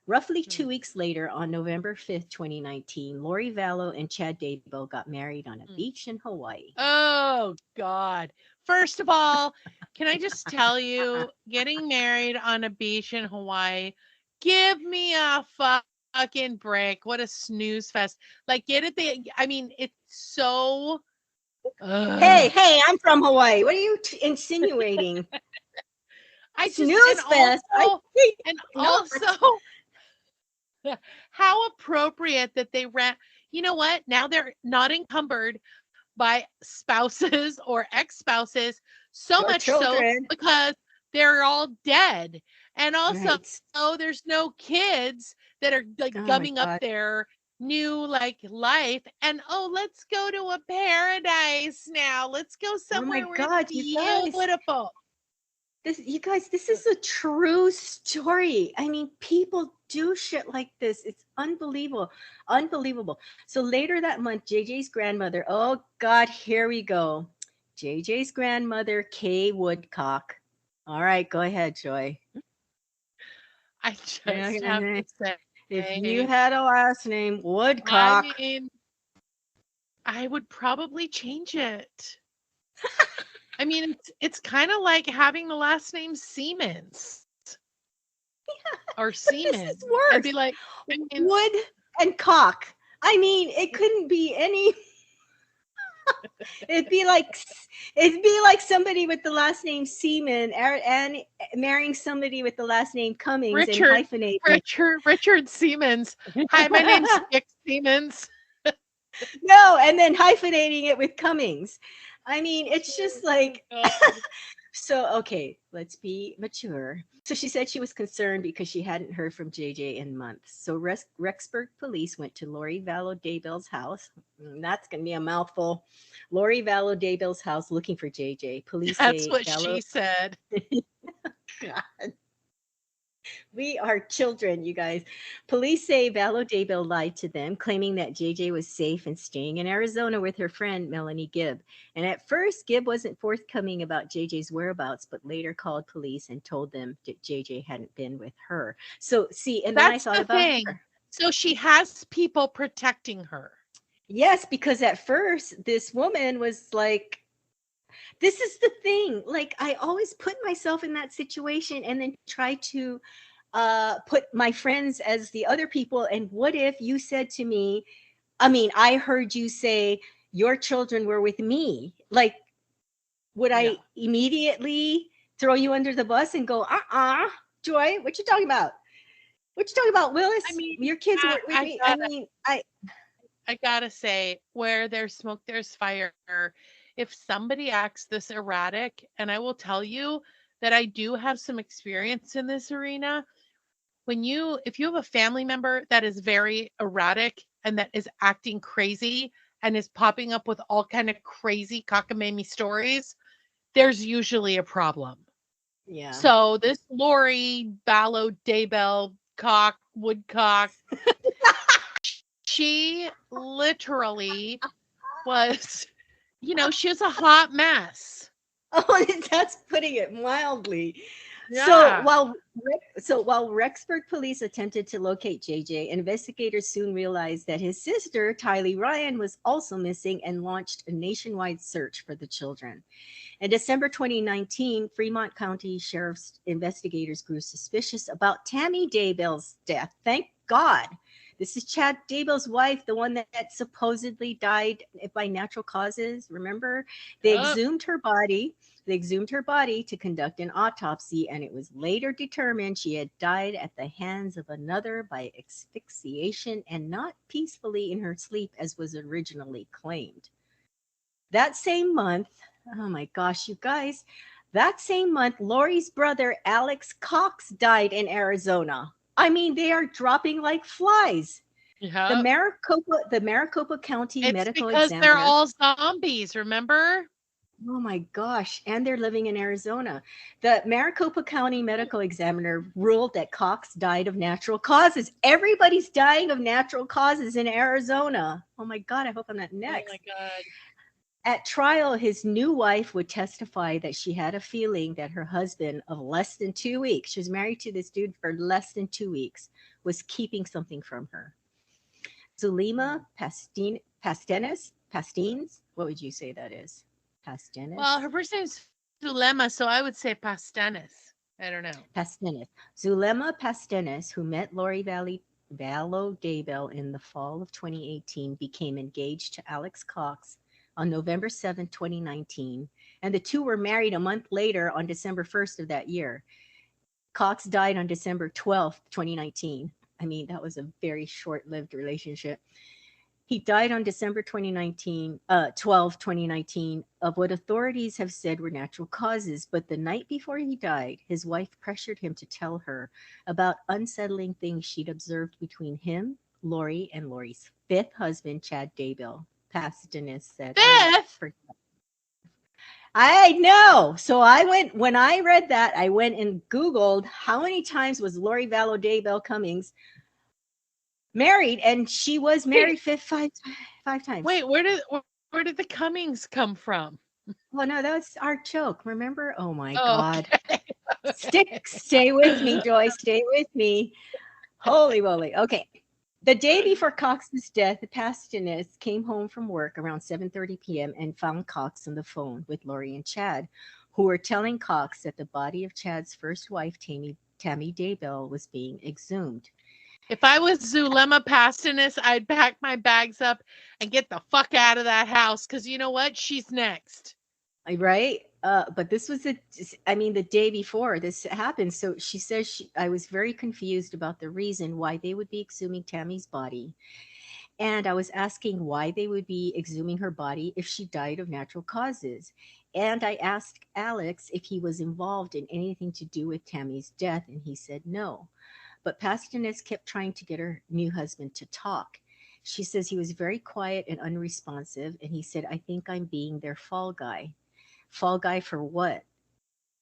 Roughly Hmm. 2 weeks later, on November 5th, 2019, Lori Vallow and Chad Daybell got married on a Hmm. beach in Hawaii. Oh God. First of all, can I just tell you, getting married on a beach in Hawaii, give me a fucking break. What a snooze fest. Like get it the I mean, it's so Hey, ugh. hey, I'm from Hawaii. What are you insinuating? I just Snooze fest. I think and not. also how appropriate that they ran. You know what? Now they're not encumbered by spouses or ex-spouses, so Your much so children. because they're all dead. And also, Right. there's no kids that are like Oh my gumming up God. their new like life and oh, let's go to a paradise now. Let's go Oh my somewhere where it's God, you guys. beautiful. This is a true story. I mean, people do shit like this. It's unbelievable. Unbelievable. So later that month, JJ's grandmother, oh God, here we go. JJ's grandmother, Kay Woodcock. All right, go ahead, Joy. I just have to If you say, had a last name, I Woodcock. mean, I would probably change it. I mean, it's kind of like having the last name Siemens or But this Seaman. is I'd worse. be like, I mean, Wood and cock. I mean, it couldn't be any. It'd be like somebody with the last name Seaman and marrying somebody with the last name Cummings and Richard, hyphenating it. Richard Siemens. Hi, my name's Dick Siemens. No, and then hyphenating it with Cummings. I mean, it's just like Oh, so. Okay, let's be mature. So she said she was concerned because she hadn't heard from JJ in months. So Rexburg police went to Lori Vallow Daybell's house. That's gonna be a mouthful. Lori Vallow Daybell's house looking for JJ. Police that's say what Vallow. she said. God, we are children, you guys. Police say Vallow Daybell lied to them, claiming that JJ was safe and staying in Arizona with her friend Melanie Gibb. And at first, Gibb wasn't forthcoming about JJ's whereabouts, but later called police and told them that JJ hadn't been with her. So, see, and then I That's thought the about thing. her. So she has people protecting her. Yes, because at first, this woman was like, this is the thing. Like, I always put myself in that situation and then try to put my friends as the other people. And what if you said to me, I mean, I heard you say your children were with me. Like, would Yeah. I immediately throw you under the bus and go, Joy, what you talking about? What you talking about, I Willis? mean, Your kids I, were with I me. I gotta, mean, I gotta say, where there's smoke, there's fire. If somebody acts this erratic, and I will tell you that I do have some experience in this arena, if you have a family member that is very erratic and that is acting crazy and is popping up with all kind of crazy cockamamie stories, there's usually a problem. yeah. So this Lori Ballo Daybell cock Woodcock, she literally was, she was a hot mess. Oh, that's putting it mildly. So Yeah. while Rexburg police attempted to locate JJ, investigators soon realized that his sister, Tylee Ryan, was also missing and launched a nationwide search for the children. In December 2019, Fremont County Sheriff's investigators grew suspicious about Tammy Daybell's death. Thank God. This is Chad Daybell's wife, the one that supposedly died by natural causes. Remember? They Yep. exhumed her body. They exhumed her body to conduct an autopsy, and it was later determined she had died at the hands of another by asphyxiation and not peacefully in her sleep, as was originally claimed. That same month, oh my gosh, you guys, that same month, Lori's brother, Alex Cox, died in Arizona. I mean, they are dropping like flies. Yep. The Maricopa County It's Medical because they're Examiner. all zombies, remember? Oh my gosh. And they're living in Arizona. The Maricopa County Medical Examiner ruled that Cox died of natural causes. Everybody's dying of natural causes in Arizona. Oh my God. I hope I'm not Oh my next. god. At trial, his new wife would testify that she had a feeling that her husband of less than 2 weeks, she was married to this dude for less than 2 weeks, was keeping something from her. Zulema Pastines, what would you say that is? Well, Pastenes? her first name's Zulema, so I would say Pastanis. I don't know. Pastenes. Zulema Pastenes, who met Lori Vallow Daybell in the fall of 2018, became engaged to Alex Cox on November 7, 2019, and the two were married a month later on December 1st of that year. Cox died on December 12th, 2019. I mean, that was a very short lived relationship. He died on December 2019, of what authorities have said were natural causes. But the night before he died, his wife pressured him to tell her about unsettling things she'd observed between him, Lori, and Lori's fifth husband, Chad Daybell. Pasadena said, Fifth? I know. So I went, when I read that, I went and Googled how many times was Lori Vallow Daybell Cummings married, and she was Wait, married five times. wait, where did the Cummings come from? Well, no, that's our joke. Remember? Oh my Oh, God. okay. Okay. Stay with me, Joy. Stay with me. Holy moly. Okay. The day before Cox's death, the Pastenes came home from work around 7:30 p.m. and found Cox on the phone with Lori and Chad, who were telling Cox that the body of Chad's first wife, Tammy Daybell, was being exhumed. If I was Zulema Pastanis, I'd pack my bags up and get the fuck out of that house because you know what? She's next. Right? But this was I mean, the day before this happened. So she says I was very confused about the reason why they would be exhuming Tammy's body. And I was asking why they would be exhuming her body if she died of natural causes. And I asked Alex if he was involved in anything to do with Tammy's death, and he said no. But Pasternes kept trying to get her new husband to talk. She says he was very quiet and unresponsive, and he said, I think I'm being their fall guy. Fall guy for what?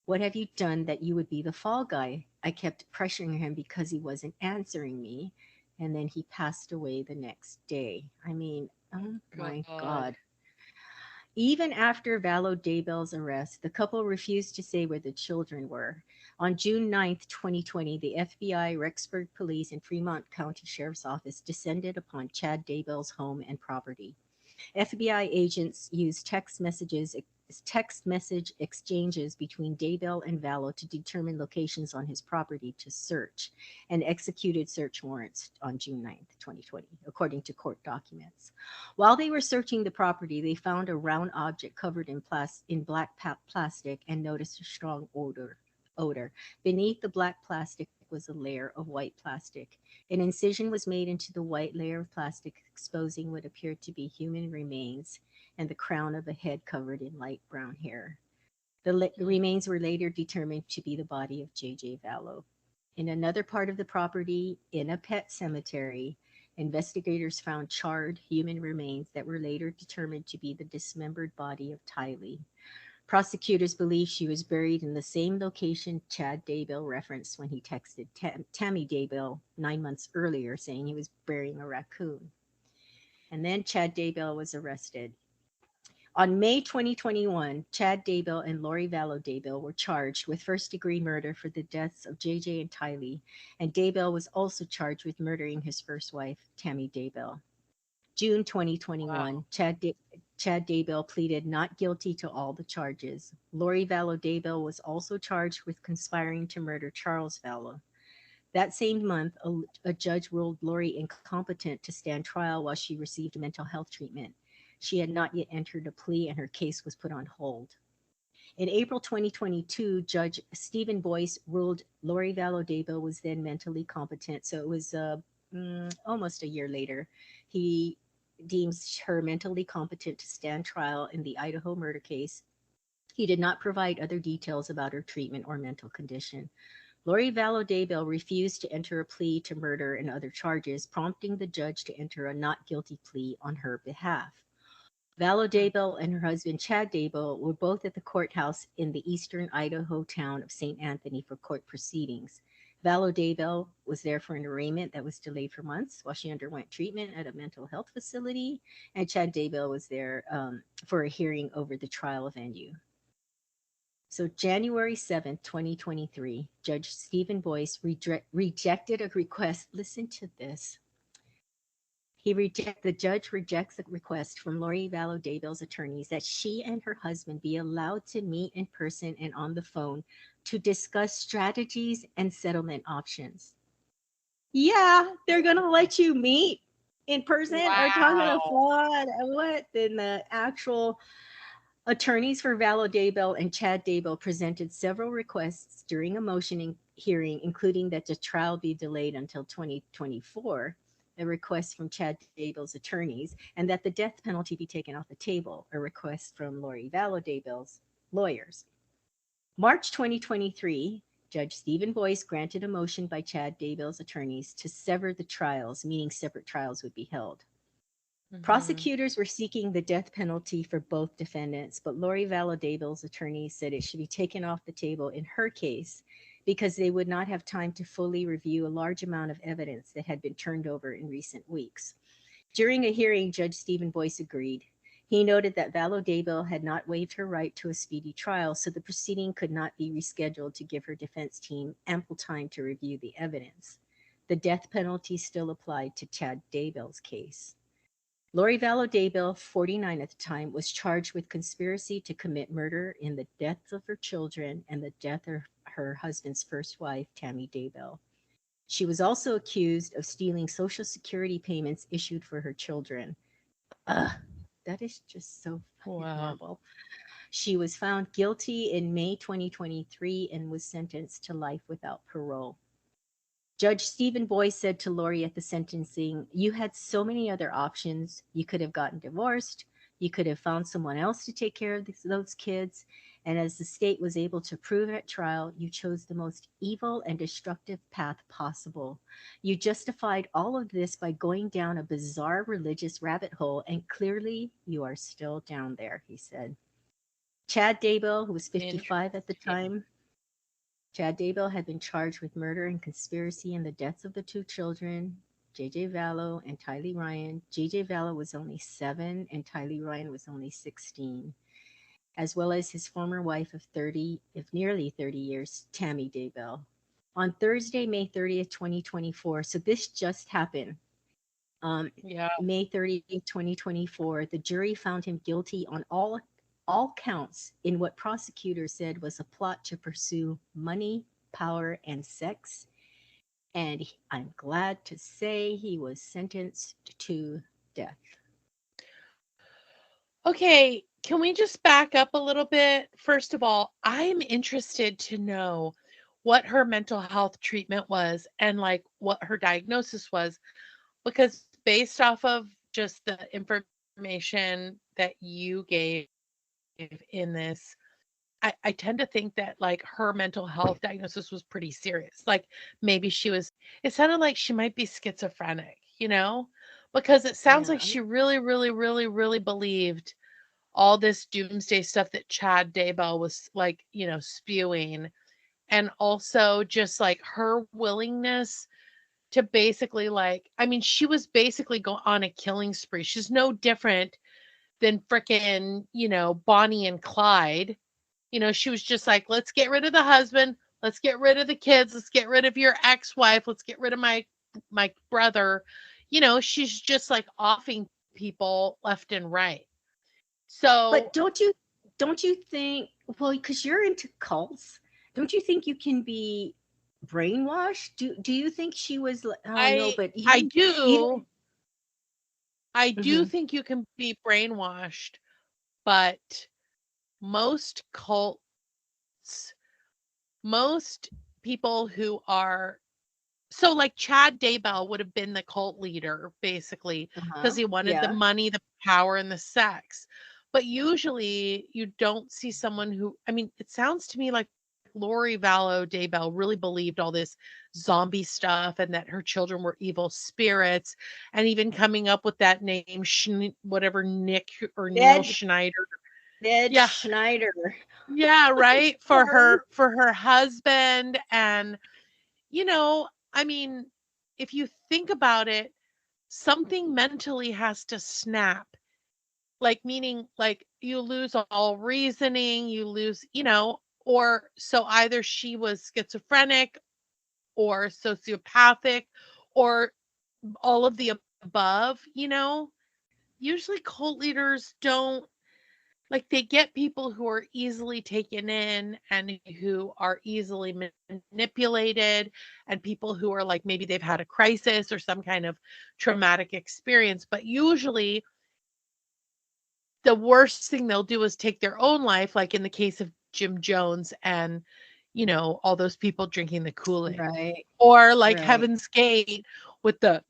What have you done that you would be the fall guy? I kept pressuring him because he wasn't answering me. And then he passed away the next day. I mean, oh my God. God. Even after Vallow Daybell's arrest, the couple refused to say where the children were. On June 9th, 2020, the FBI, Rexburg Police, and Fremont County Sheriff's Office descended upon Chad Daybell's home and property. FBI agents used text message exchanges between Daybell and Vallow to determine locations on his property to search, and executed search warrants on June 9th, 2020, according to court documents. While they were searching the property, they found a round object covered in black plastic and noticed a strong odor. Beneath the black plastic was a layer of white plastic. An incision was made into the white layer of plastic, exposing what appeared to be human remains and the crown of a head covered in light brown hair. The remains were later determined to be the body of J.J. Vallow. In another part of the property, in a pet cemetery, investigators found charred human remains that were later determined to be the dismembered body of Tylee. Prosecutors believe she was buried in the same location Chad Daybell referenced when he texted Tammy Daybell 9 months earlier saying he was burying a raccoon. And then Chad Daybell was arrested. On May 2021, Chad Daybell and Lori Vallow Daybell were charged with first degree murder for the deaths of JJ and Tylee, and Daybell was also charged with murdering his first wife, Tammy Daybell. June Wow. 2021, Chad Daybell pleaded not guilty to all the charges. Lori Vallow Daybell was also charged with conspiring to murder Charles Vallow. That same month, a judge ruled Lori incompetent to stand trial while she received mental health treatment. She had not yet entered a plea and her case was put on hold. In April 2022, Judge Stephen Boyce ruled Lori Vallow Daybell was then mentally competent. So it was almost a year later. He deems her mentally competent to stand trial in the Idaho murder case. He did not provide other details about her treatment or mental condition. Lori Vallow Daybell refused to enter a plea to murder and other charges, prompting the judge to enter a not guilty plea on her behalf. Vallow Hmm. Daybell and her husband Chad Daybell were both at the courthouse in the eastern Idaho town of St. Anthony for court proceedings. Vallow Daybell was there for an arraignment that was delayed for months while she underwent treatment at a mental health facility, and Chad Daybell was there for a hearing over the trial venue. So, January 7th, 2023, Judge Stephen Boyce rejected a request. Listen to this. The judge rejects a request from Lori Vallow Daybell's attorneys that she and her husband be allowed to meet in person and on the phone to discuss strategies and settlement options. Yeah, they're gonna let you meet in person or talk on the Wow. phone. What? Then the actual attorneys for Vallow Daybell and Chad Daybell presented several requests during a motion hearing, including that the trial be delayed until 2024, a request from Chad Daybell's attorneys, and that the death penalty be taken off the table, a request from Lori Vallow Daybell's lawyers. March 2023, Judge Stephen Boyce granted a motion by Chad Daybell's attorneys to sever the trials, meaning separate trials would be held. Hmm. Prosecutors were seeking the death penalty for both defendants, but Lori Vallow Daybell's attorneys said it should be taken off the table in her case because they would not have time to fully review a large amount of evidence that had been turned over in recent weeks. During a hearing, Judge Stephen Boyce agreed. He noted that Vallow Daybell had not waived her right to a speedy trial, so the proceeding could not be rescheduled to give her defense team ample time to review the evidence. The death penalty still applied to Chad Daybell's case. Lori Vallow Daybell, 49 at the time, was charged with conspiracy to commit murder in the deaths of her children and the death of her husband's first wife, Tammy Daybell. She was also accused of stealing Social Security payments issued for her children. Ugh, that is just so fucking Wow. horrible. She was found guilty in May 2023 and was sentenced to life without parole. Judge Stephen Boyce said to Lori at the sentencing, "You had so many other options. You could have gotten divorced. You could have found someone else to take care of those kids. And as the state was able to prove at trial, you chose the most evil and destructive path possible. You justified all of this by going down a bizarre religious rabbit hole, and clearly you are still down there," he said. Chad Daybell, who was 55 at the Interesting. time, Chad Daybell had been charged with murder and conspiracy in the deaths of the two children, JJ Vallow and Tylee Ryan. JJ Vallow was only 7 and Tylee Ryan was only 16, as well as his former wife of 30, of nearly 30 years, Tammy Daybell. On Thursday, May 30th, 2024, so this just happened. Um, Yeah. May 30th, 2024, the jury found him guilty on all counts in what prosecutors said was a plot to pursue money, power, and sex. And I'm glad to say he was sentenced to death. Okay, can we just back up a little bit? First of all, I'm interested to know what her mental health treatment was and like what her diagnosis was, because based off of just the information that you gave in this, I tend to think that like her mental health diagnosis was pretty serious. Like maybe she was, it sounded like she might be schizophrenic, you know? Because it sounds Yeah, like she really, really, really, really believed all this doomsday stuff that Chad Daybell was like, spewing. And also just like her willingness to basically like, I mean, she was basically go on a killing spree. She's no different than frickin', Bonnie and Clyde. She was just like, let's get rid of the husband, let's get rid of the kids, let's get rid of your ex-wife, let's get rid of my brother. She's just like offing people left and right. So But don't you think, well, because you're into cults, don't you think you can be brainwashed? Do you think she was oh no, I but I even do I do hmm think you can be brainwashed, but most cults, most people who are so like Chad Daybell would have been the cult leader basically because uh-huh. he wanted the Yeah. money, the power, and the sex. But usually you don't see someone who, I mean, it sounds to me like Lori Vallow Daybell really believed all this zombie stuff and that her children were evil spirits, and even coming up with that name, whatever, Nick or Neil Ned Schneider. Ned Yeah, Schneider. yeah, right. For Sorry. her husband. And you know, I mean, if you think about it, something mentally has to snap. Like, meaning, like, you lose all reasoning, you lose, or so either she was schizophrenic or sociopathic or all of the above. Usually cult leaders don't, like, they get people who are easily taken in and who are easily manipulated, and people who are like, maybe they've had a crisis or some kind of traumatic experience. But usually the worst thing they'll do is take their own life, like in the case of Jim Jones and all those people drinking the Kool-Aid, Right. or like Right. Heaven's Gate with the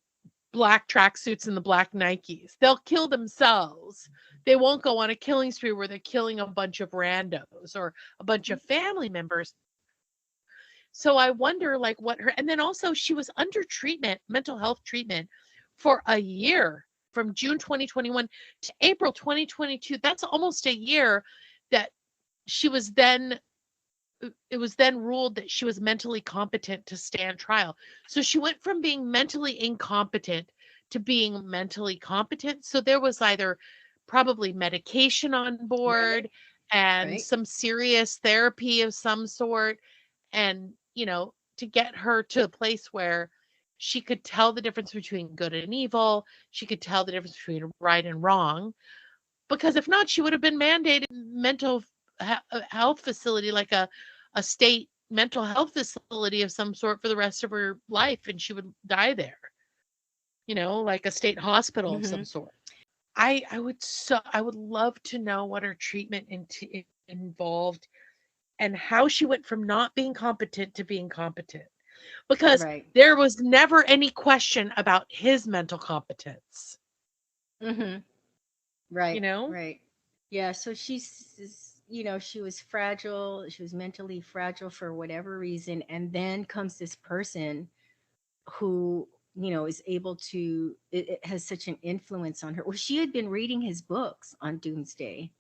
black tracksuits and the black Nikes. They'll kill themselves. They won't go on a killing spree where they're killing a bunch of randos or a bunch of family members. So I wonder, like, what her, and then also she was under treatment, mental health treatment, for a year, from June 2021 to April 2022. That's almost a year that she was then it was then ruled that she was mentally competent to stand trial. So she went from being mentally incompetent to being mentally competent. So there was either probably medication on Right. board and Right. some serious therapy of some sort. And, to get her to a place where she could tell the difference between good and evil, she could tell the difference between right and wrong. Because if not, she would have been mandated mental health facility, like a state mental health facility of some sort for the rest of her life, and she would die there. Like a state hospital of hmm some sort. I would love to know what her treatment involved, and how she went from not being competent to being competent, because Right. there was never any question about his mental competence. hmm You Right. know? Right. Yeah. So she was fragile. She was mentally fragile for whatever reason. And then comes this person who, is able to, it has such an influence on her. Well, she had been reading his books on Doomsday.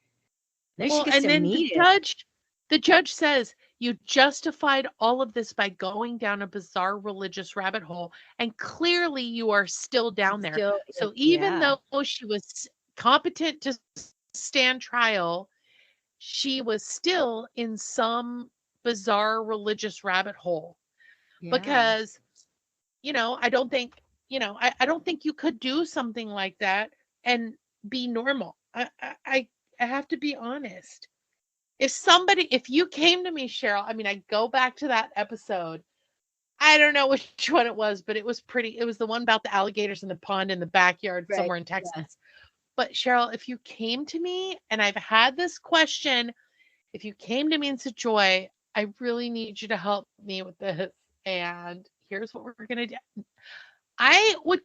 Then she Well, gets and to then meet him. the judge says, you justified all of this by going down a bizarre religious rabbit hole, and clearly you are still down there. Still, So even yeah. though she was competent to stand trial, she was still in some bizarre religious rabbit hole. Yeah. Because, I don't think, I don't think you could do something like that and be normal. I have to be honest. If you came to me, Cheryl, I mean, I go back to that episode. I don't know which one it was, but it was the one about the alligators in the pond in the backyard Right. somewhere in Yeah. Texas. But Cheryl, if you came to me and I've had this question, if you came to me and said, Joy, I really need you to help me with this, and here's what we're gonna do. I would,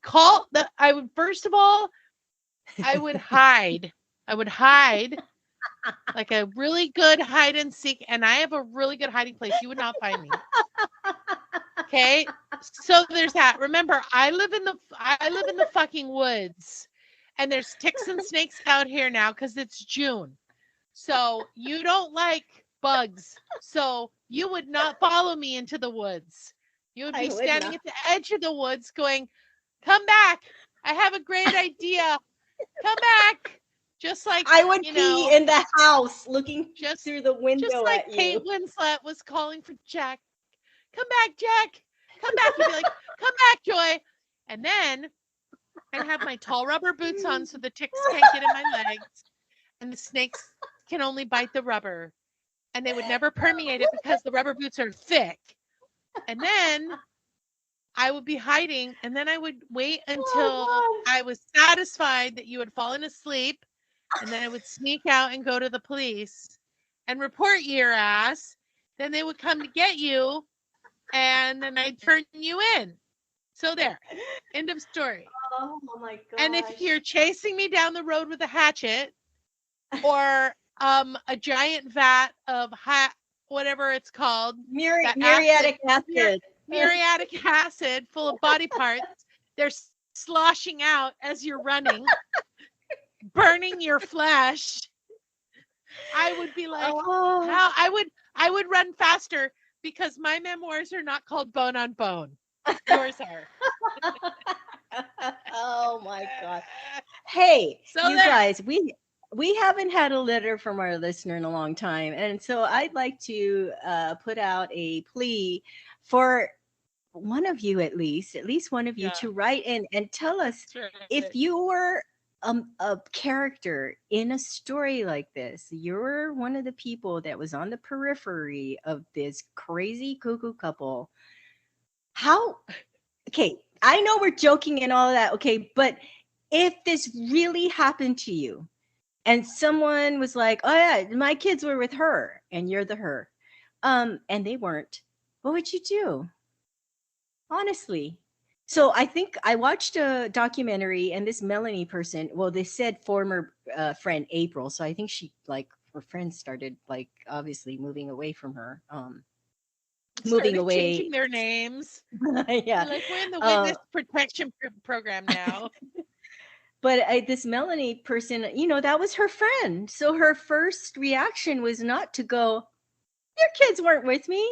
first of all, I would hide. I would hide like a really good hide and seek, and I have a really good hiding place. You would not find me. Okay? So there's that. Remember, I live in the fucking woods. And there's ticks and snakes out here now cuz it's June. So you don't like bugs. So you would not follow me into the woods. You would I be would standing not. at the edge of the woods going, "Come back. I have a great idea. Come back." Just like, I would you be know, in the house looking just through the just window like at Kate you. Winslet was calling for Jack. Come back, Jack. Come back. You'd be like, come back, Joy. And then I'd have my tall rubber boots on so the ticks can't get in my legs and the snakes can only bite the rubber. And they would never permeate it because the rubber boots are thick. And then I would be hiding, and then I would wait until Oh I was satisfied that you had fallen asleep, and then I would sneak out and go to the police and report your ass. Then they would come to get you, and then I'd turn you in. So there, end of story. oh my And if gosh. you're chasing me down the road with a hatchet or a giant vat of whatever it's called, that acid, Muriatic acid. muriatic acid full of body parts, they're sloshing out as you're running, burning your flesh. I would be like, Oh. how I would run faster because my memoirs are not called Bone on Bone. Yours are. Oh my God. Hey, So you there. guys, we haven't had a letter from our listener in a long time, and so I'd like to put out a plea for one of you, at least one of you, Yeah. to write in and tell us Sure. if you were a character in a story like this. You're one of the people that was on the periphery of this crazy cuckoo couple. How? Okay, I know we're joking and all of that. Okay, but if this really happened to you, and someone was like, "Oh yeah, my kids were with her," and you're the her, and they weren't, what would you do? Honestly. So I think I watched a documentary, and this Melanie person, well, they said former friend April, so I think she, like, her friends started, like, obviously moving away from her, moving Started changing away. their names. Yeah. They're like, we're in the Uh, witness protection program now. but this Melanie person, that was her friend. So her first reaction was not to go, "Your kids weren't with me."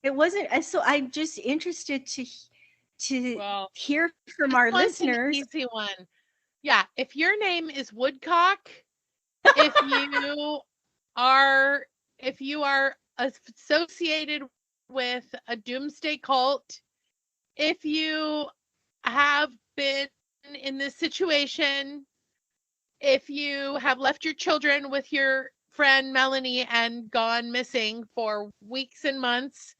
It wasn't. So I'm just interested to Well, hear from this our one's an listeners. easy one. Yeah, if your name is Woodcock, if you are if you are associated with a doomsday cult, if you have been in this situation, if you have left your children with your friend Melanie and gone missing for weeks and months,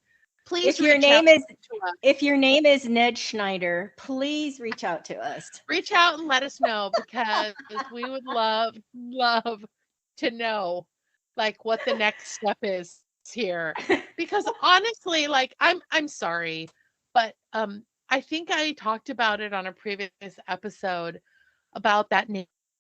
please If your reach out name is to us. if your name is Ned Schneider, please reach out to us. Reach out and let us know because we would love to know like what the next step is here. Because honestly, like I'm sorry, but I think I talked about it on a previous episode about that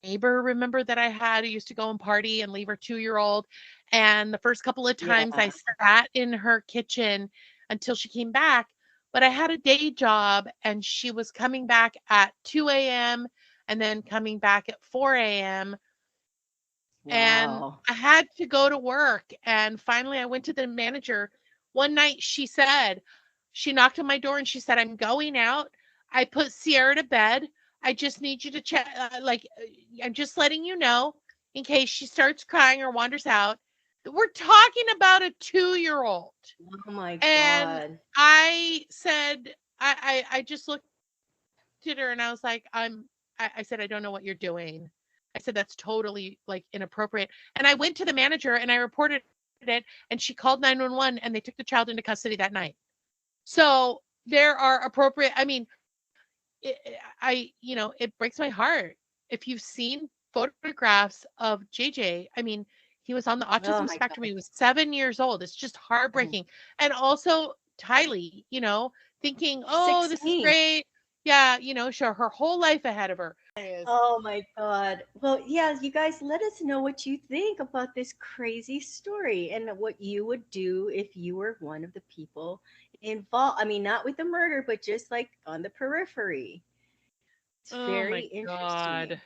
neighbor, remember, that I had who used to go and party and leave her 2-year-old. And the first couple of times I Yeah. sat in her kitchen until she came back. But I had a day job and she was coming back at 2 a.m. and then coming back at 4 a.m. And Wow. I had to go to work. And finally, I went to the manager. One night, she knocked on my door and she said, "I'm going out. I put Sierra to bed. I just need you to check. I'm just letting you know in case she starts crying or wanders out." We're talking about a 2-year-old. Oh my And God. I said, I just looked at her and I was like, I said, "I don't know what you're doing." I said, "That's totally like inappropriate." And I went to the manager and I reported it and she called 911 and they took the child into custody that night. So there are appropriate, I mean, it breaks my heart. If you've seen photographs of JJ, I mean, he was on the Oh autism my spectrum. God. He was 7 years old. It's just heartbreaking. And also Tylee, thinking, "Oh, this is 16. great." Yeah, sure, her whole life ahead of her. Oh my God. Well, yeah, you guys, let us know what you think about this crazy story and what you would do if you were one of the people involved. I mean, not with the murder, but just like on the periphery. It's Oh very my God. interesting.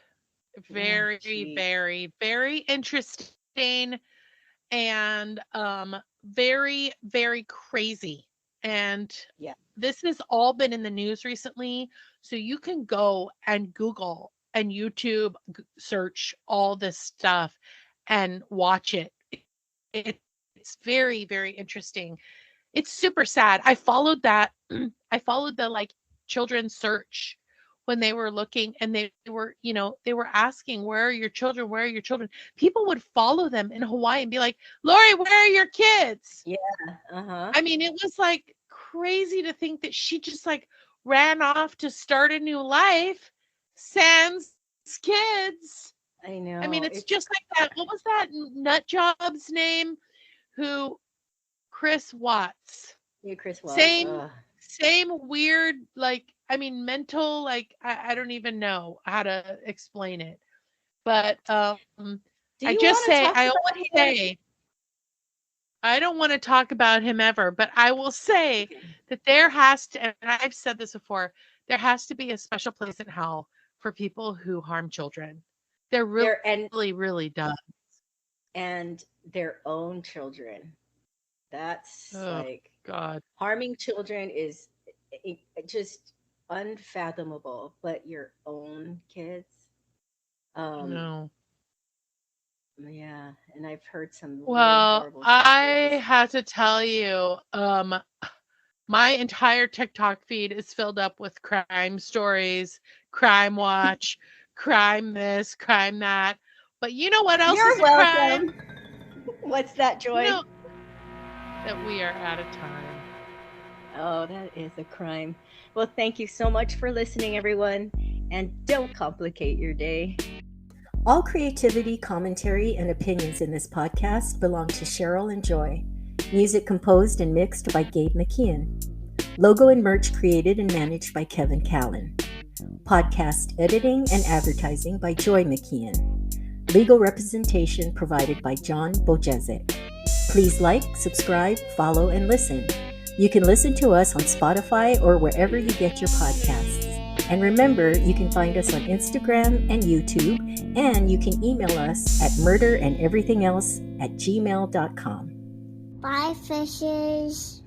Oh, Very, gee. very, very interesting and very, very crazy. And Yeah. this has all been in the news recently. So you can go and Google and YouTube search all this stuff and watch it. It's very, very interesting. It's super sad. I followed that. I followed the like children's search when they were looking and they were, they were asking, where are your children? Where are your children? People would follow them in Hawaii and be like, Lori, where are your kids? Yeah. Uh-huh. I mean, it was like crazy to think that she just like ran off to start a new life, sans kids. I know. I mean, it's just like that. What was that nut job's name? Who Chris Watts. Yeah, Chris Watts. Same weird, like, I mean, mental, like, I don't even know how to explain it. But I just say, I always say, I don't want to talk about him ever, but I will say that there has to, and I've said this before, there has to be a special place in hell for people who harm children. There really, really does. And their own children. That's like God. Harming children is just unfathomable. But your own kids, No. Yeah, and I've heard some. Well, really I had to tell you, my entire TikTok feed is filled up with crime stories, crime watch, crime this, crime that. But you know what else is a crime? What's that, Joy? That we are out of time. Oh, that is a crime. Well, thank you so much for listening, everyone. And don't complicate your day. All creativity, commentary, and opinions in this podcast belong to Cheryl and Joy. Music composed and mixed by Gabe McKeon. Logo and merch created and managed by Kevin Callan. Podcast editing and advertising by Joy McKeon. Legal representation provided by John Bojezek. Please like, subscribe, follow, and listen. You can listen to us on Spotify or wherever you get your podcasts. And remember, you can find us on Instagram and YouTube, and you can email us at murderandeverythingelse@gmail.com. Bye, fishes.